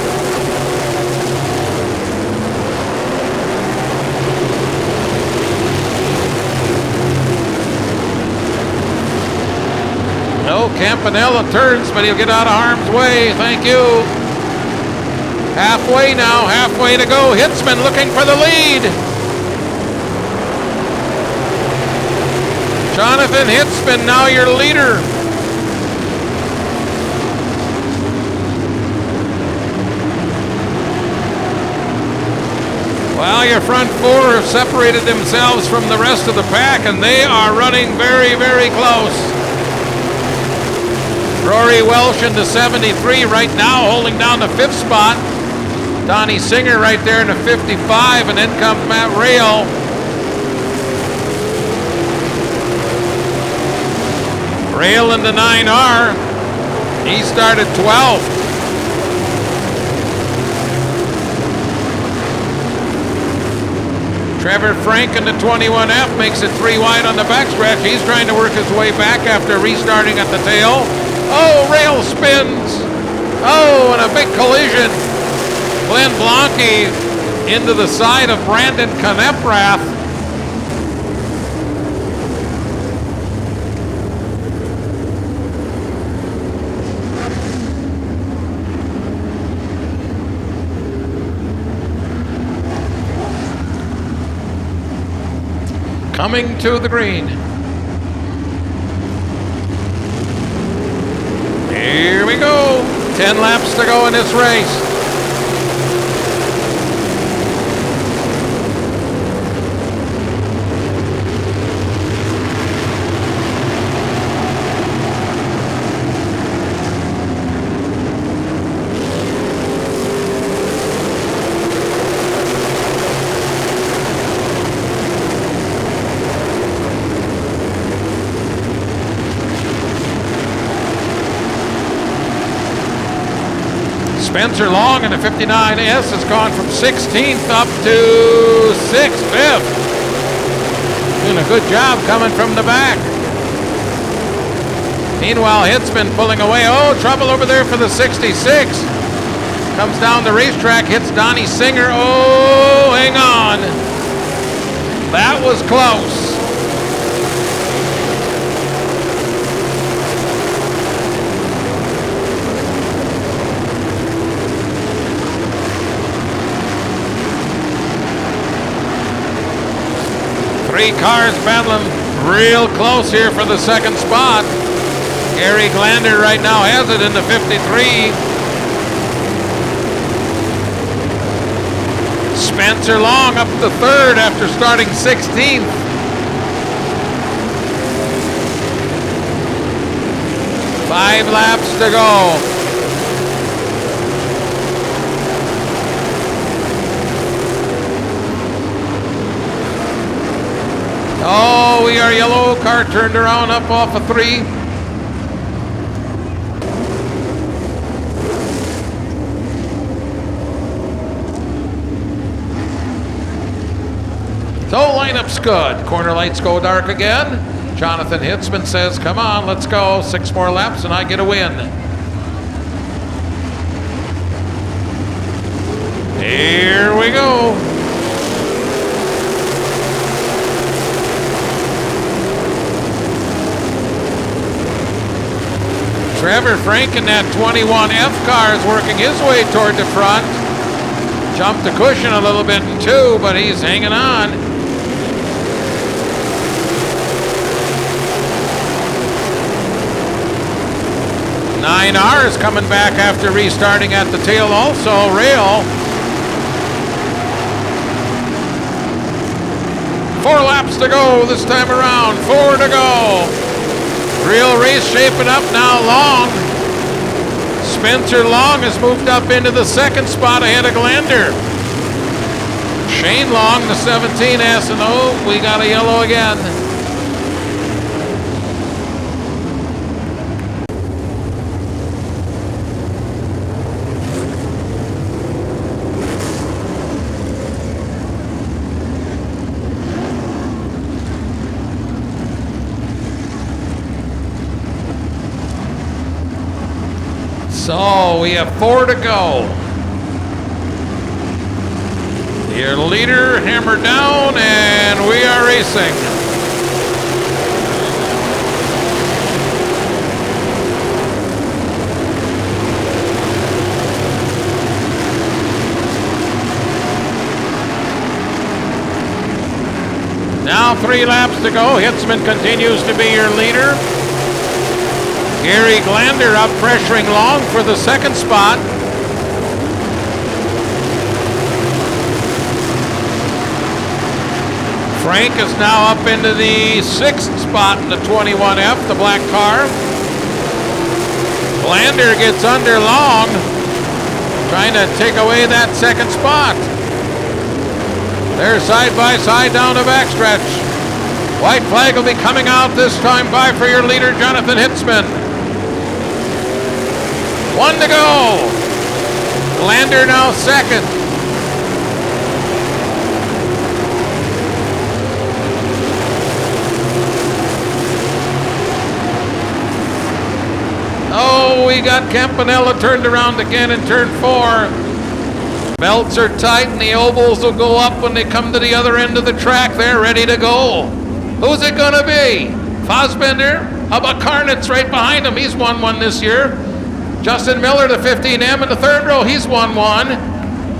No, Campanella turns, but he'll get out of harm's way. Thank you. Halfway now, halfway to go. Hitzman looking for the lead. Jonathan Hitzman, now your leader. Well, your front four have separated themselves from the rest of the pack, and they are running very, very close. Rory Welsh into 73 right now, holding down the 5th spot. Donnie Singer right there in the 55, and then comes Matt Rail. Rail in the 9R. He started 12th. Trevor Frank in the 21F makes it 3 wide on the backstretch. He's trying to work his way back after restarting at the tail. Oh, Rail spins. Oh, and a big collision. Glenn Blanke into the side of Brandon Kneprath. Coming to the green. Here we go. 10 laps to go in this race. Spencer Long in the 59S has gone from 16th up to 6th, 5th. Doing a good job coming from the back. Meanwhile, Hitzman pulling away. Oh, trouble over there for the 66. Comes down the racetrack, hits Donnie Singer. Oh, hang on. That was close. Three cars battling real close here for the second spot. Gary Glander right now has it in the 53. Spencer Long up to 3rd after starting 16th. Five laps to go. Oh, we are yellow. Car turned around up off of 3. So lineup's good. Corner lights go dark again. Jonathan Hitzman says, come on, let's go. 6 more laps and I get a win. Here we go. Trevor Frank in that 21F car is working his way toward the front. Jumped the cushion a little bit in 2, but he's hanging on. Nine R is coming back after restarting at the tail also. Rail. 4 laps to go this time around. 4 to go. Real race shaping up now. Long. Spencer Long has moved up into the 2nd spot ahead of Glander. Shane Long, the 17S, and oh, we got a yellow again. So we have 4 to go. Your leader hammered down, and we are racing. Now now 3 laps to go. Hitzman continues to be your leader. Gary Glander up pressuring Long for the 2nd spot. Frank is now up into the 6th spot in the 21F, the black car. Glander gets under Long, trying to take away that 2nd spot. They're side by side down the backstretch. White flag will be coming out this time by for your leader, Jonathan Hitzman. 1 to go. Glander now 2nd. Oh, we got Campanella turned around again in turn 4. Belts are tight and the ovals will go up when they come to the other end of the track. They're ready to go. Who's it gonna be? Fassbender? How about Karnitz right behind him? He's won one this year. Justin Miller, the 15M in the 3rd row, he's won one.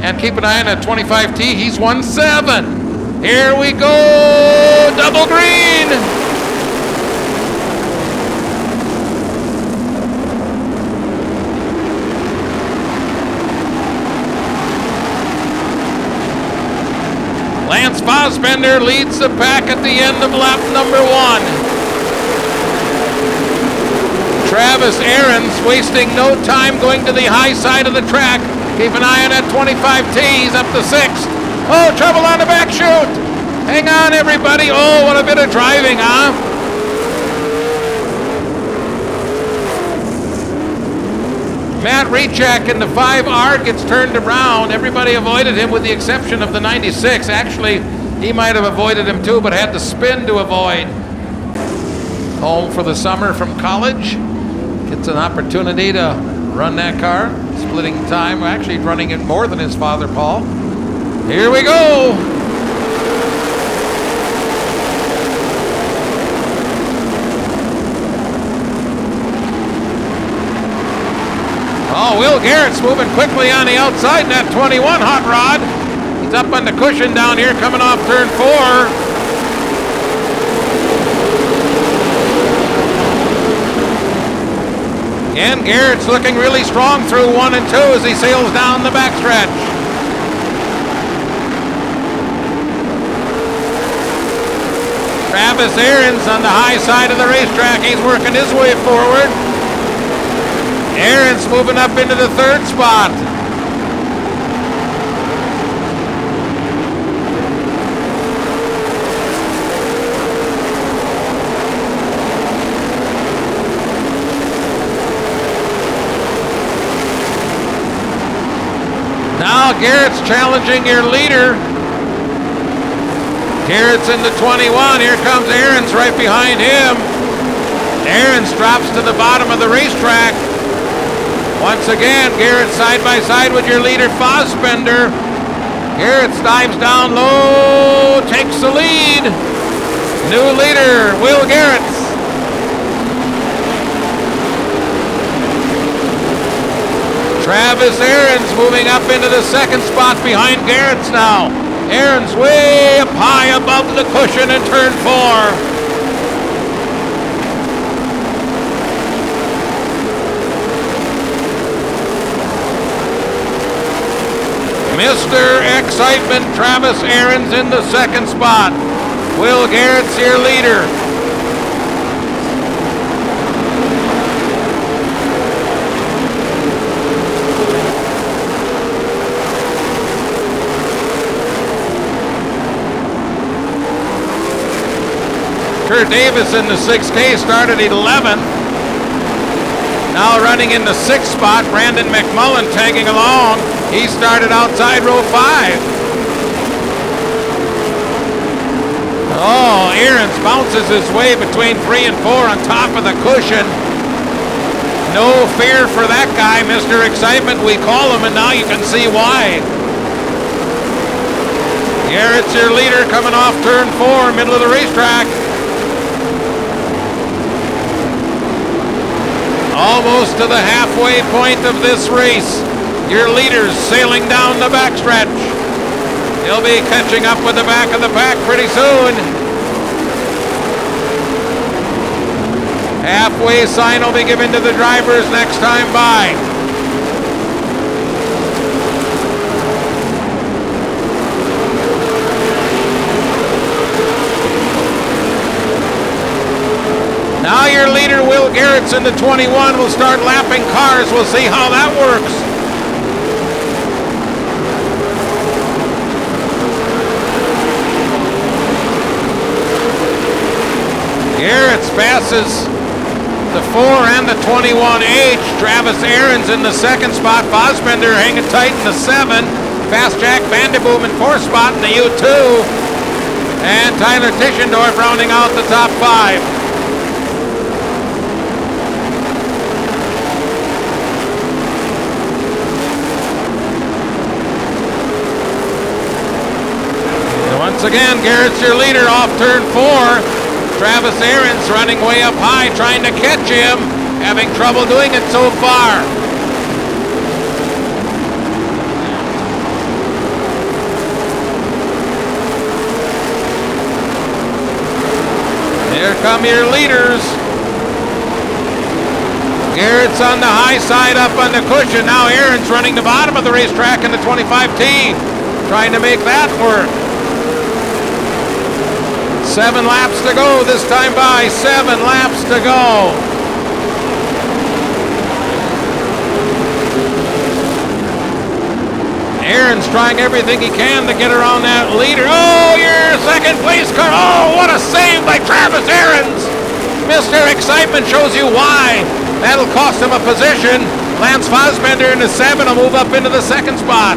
And keep an eye on that 25T, he's won 7. Here we go, double green. Lance Fassbender leads the pack at the end of lap number 1. Travis Ahrens wasting no time going to the high side of the track. Keep an eye on that 25T, he's up to 6th. Oh, trouble on the back chute. Hang on, everybody. Oh, what a bit of driving, huh? Matt Rechak in the 5R gets turned around. Everybody avoided him with the exception of the 96. Actually, he might have avoided him too, but had to spin to avoid. Home for the summer from college. Gets an opportunity to run that car. Splitting time, actually running it more than his father, Paul. Here we go. Oh, Will Garrett's moving quickly on the outside in that 21 hot rod. He's up on the cushion down here coming off turn 4. And Garrett's looking really strong through 1 and 2 as he sails down the backstretch. Travis Ahrens on the high side of the racetrack. He's working his way forward. Ahrens moving up into the 3rd spot. Now Garrett's challenging your leader. Garrett's in the 21. Here comes Ahrens right behind him. Ahrens drops to the bottom of the racetrack. Once again, Garrett side by side with your leader, Fassbender. Garrett dives down low, takes the lead. New leader, Will Garrett. Travis Ahrens moving up into the 2nd spot behind Garrett's now. Ahrens way up high above the cushion in turn 4. Mr. Excitement, Travis Ahrens in the 2nd spot. Will Garrett's your leader. Kurt Davis in the 6K started 11th. Now running in the 6th spot, Brandon McMullen tagging along. He started outside row 5. Oh, Ahrens bounces his way between 3 and 4 on top of the cushion. No fear for that guy, Mr. Excitement, we call him, and now you can see why. Garrett's your leader coming off turn 4, middle of the racetrack. Almost to the halfway point of this race. Your leader's sailing down the backstretch. He'll be catching up with the back of the pack pretty soon. Halfway sign will be given to the drivers next time by. Now your leader, Will Garrett's in the 21, will start lapping cars. We'll see how that works. Garrett's passes the 4 and the 21H. Travis Aaron's in the second spot. Fosbender hanging tight in the 7. Fast Jack Vandeboom in 4th spot in the U2. And Tyler Tischendorf rounding out the top 5. Once again, Garrett's your leader off turn 4. Travis Aaron's running way up high, trying to catch him, having trouble doing it so far. Here come your leaders. Garrett's on the high side up on the cushion. Now Aaron's running the bottom of the racetrack in the 25T, trying to make that work. 7 laps to go this time by. 7 laps to go. Aaron's trying everything he can to get around that leader. Oh, your second place car. Oh, what a save by Travis Aaron's. Mr. Excitement shows you why. That'll cost him a position. Lance Fosbender in the 7 will move up into the second spot.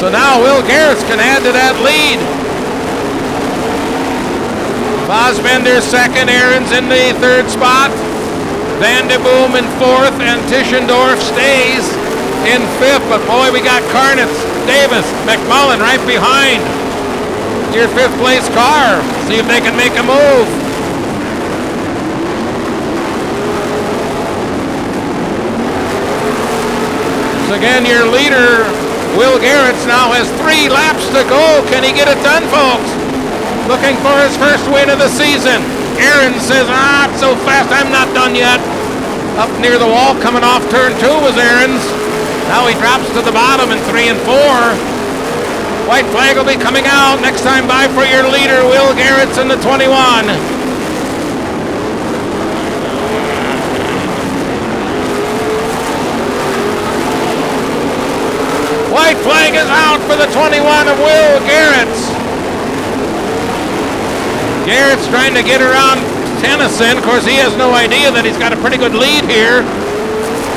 So now Will Garrett's can add to that lead. Fosbender second, Aaron's in the 3rd spot. Vandeboom in 4th, and Tischendorf stays in 5th. But boy, we got Carnitz, Davis, McMullen right behind your 5th place car. See if they can make a move. So again, your leader, Will Garrett's, now has 3 laps to go. Can he get it done, folks? Looking for his first win of the season. Aaron says, so fast, I'm not done yet. Up near the wall, coming off turn 2 was Aaron's. Now he drops to the bottom in 3 and 4. White flag will be coming out next time by for your leader, Will Garrett's in the 21. White flag is out for the 21 of Will Garrett's. Garrett's trying to get around Tennyson. Of course, he has no idea that he's got a pretty good lead here.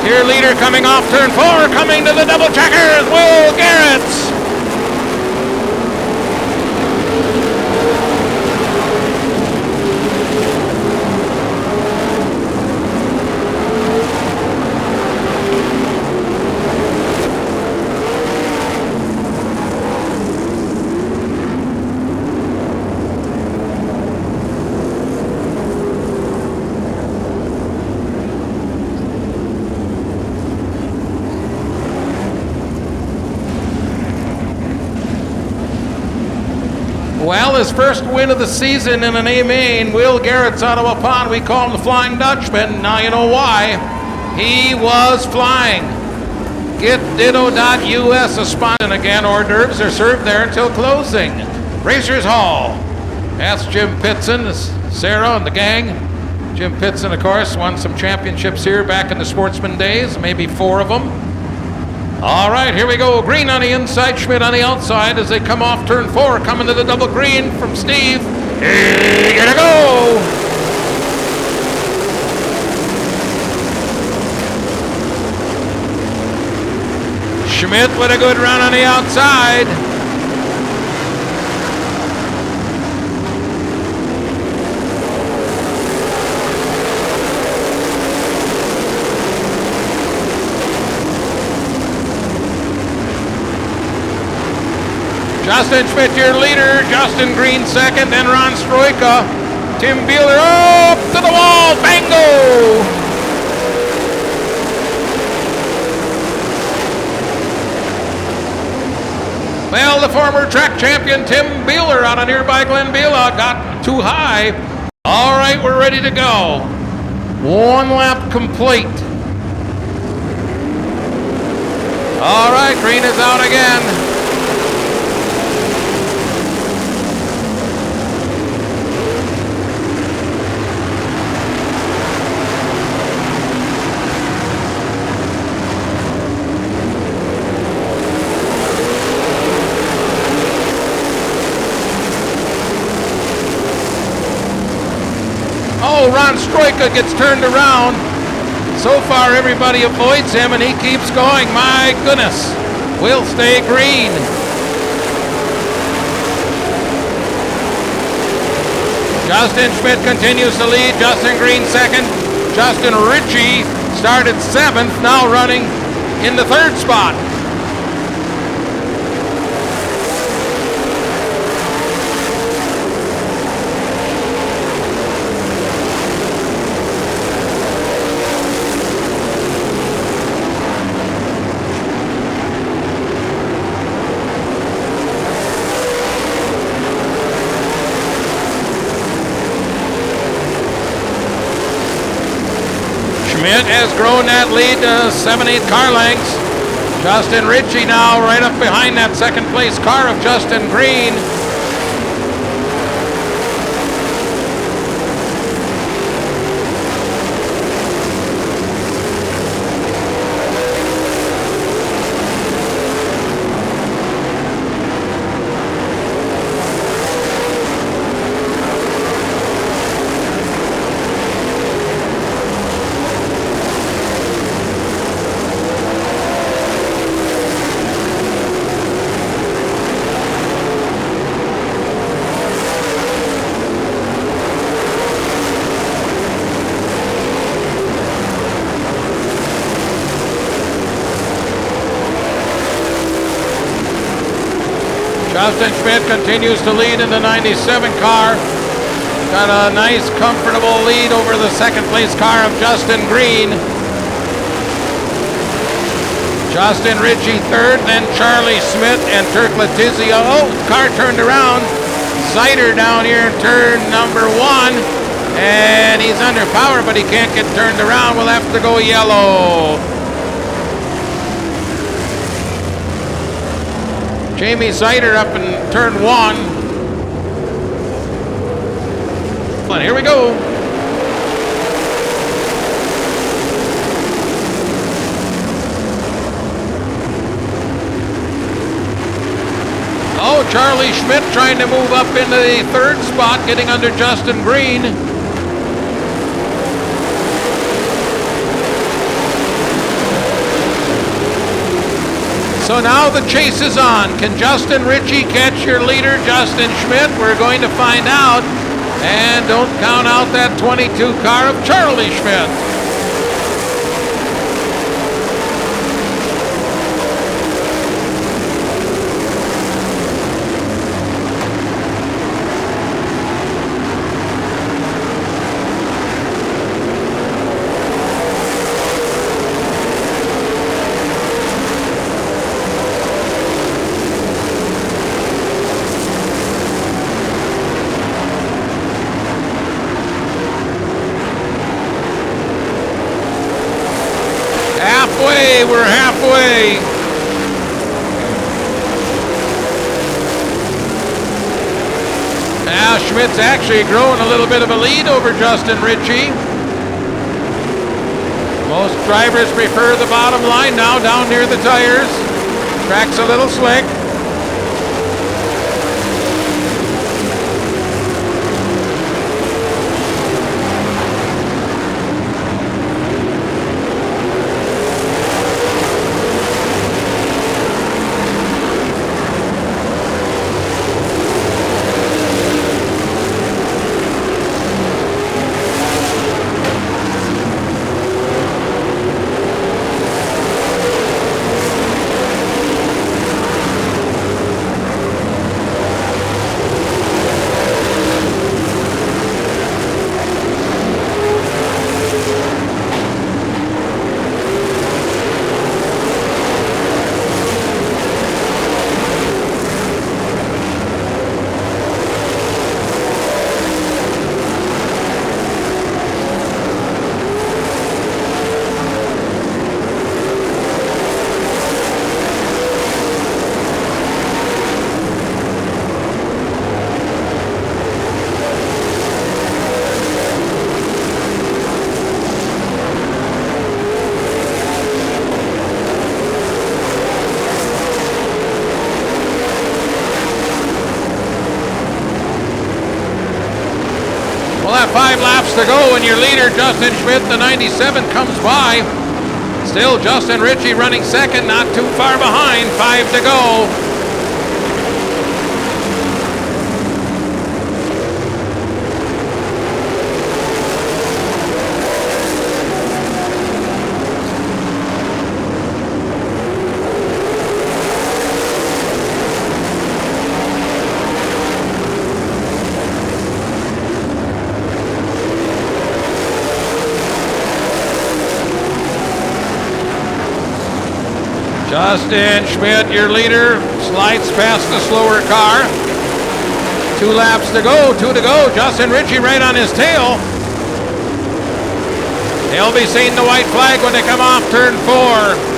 Your leader coming off turn 4, coming to the double checkers, Will Garrett's. Well, his first win of the season in an A-Main, Will Garrett's Ottawa Pond. We call him the Flying Dutchman. Now you know why. He was flying. Get Ditto.us a sponsor again. Hors d'oeuvres are served there until closing. Racers Hall. That's Jim Pitson, Sarah and the gang. Jim Pitson, of course, won some championships here back in the Sportsman days, maybe 4 of them. All right, here we go. Green on the inside, Schmidt on the outside as they come off turn 4, coming to the double green from Steve. Here to go. Schmidt with a good run on the outside. Justin Schmidt, your leader. Justin Green second, then Ron Stroika. Tim Beeler up to the wall. Bango! Well, the former track champion Tim Beeler out of nearby Glenbeulah. Got too high. All right, we're ready to go. One lap complete. All right, green is out again. Oh, Ron Stroika gets turned around. So far, everybody avoids him, and he keeps going. My goodness. We'll stay green. Justin Schmidt continues to lead. Justin Green second. Justin Ritchie started seventh, now running in the third spot. Schmidt has grown that lead to 7-8 car lengths. Justin Ritchie now right up behind that second place car of Justin Green. Justin Schmidt continues to lead in the 97 car. Got a nice, comfortable lead over the second place car of Justin Green. Justin Ritchie third, then Charlie Smith and Turk Letizia. Oh, car turned around. Sider down here in turn number one. And he's under power, but he can't get turned around. We'll have to go yellow. Jamie Sider up in turn one. And here we go. Oh, Charlie Schmidt trying to move up into the third spot, getting under Justin Green. So now the chase is on. Can Justin Ritchie catch your leader, Justin Schmidt? We're going to find out. And don't count out that 22 car of Charlie Schmidt. We're halfway. Now Schmidt's actually growing a little bit of a lead over Justin Ritchie. Most drivers prefer the bottom line now down near the tires. Track's a little slick. to go, and your leader, Justin Schmidt, the 97, comes by. Still Justin Ritchie running second, not too far behind, 5 to go. Justin Schmidt, your leader, slides past the slower car. 2 laps to go, 2 to go. Justin Ritchie right on his tail. They'll be seeing the white flag when they come off turn 4.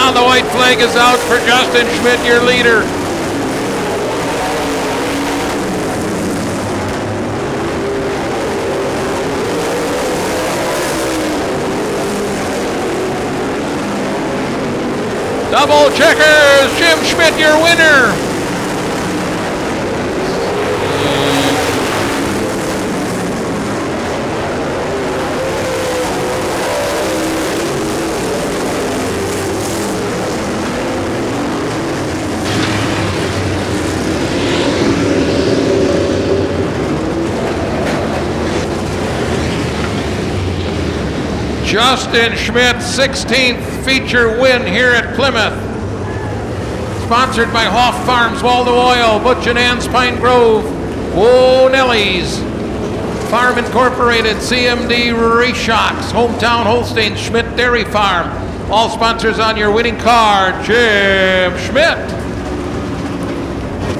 The white flag is out for Justin Schmidt, your leader. Double checkers, Jim Schmidt, your winner. Justin Schmidt, 16th feature win here at Plymouth. Sponsored by Hoff Farms, Waldo Oil, Butch and Ann's Pine Grove, Whoa Nellies, Farm Incorporated, CMD Reshocks, Hometown Holstein, Schmidt Dairy Farm. All sponsors on your winning car, Jim Schmidt.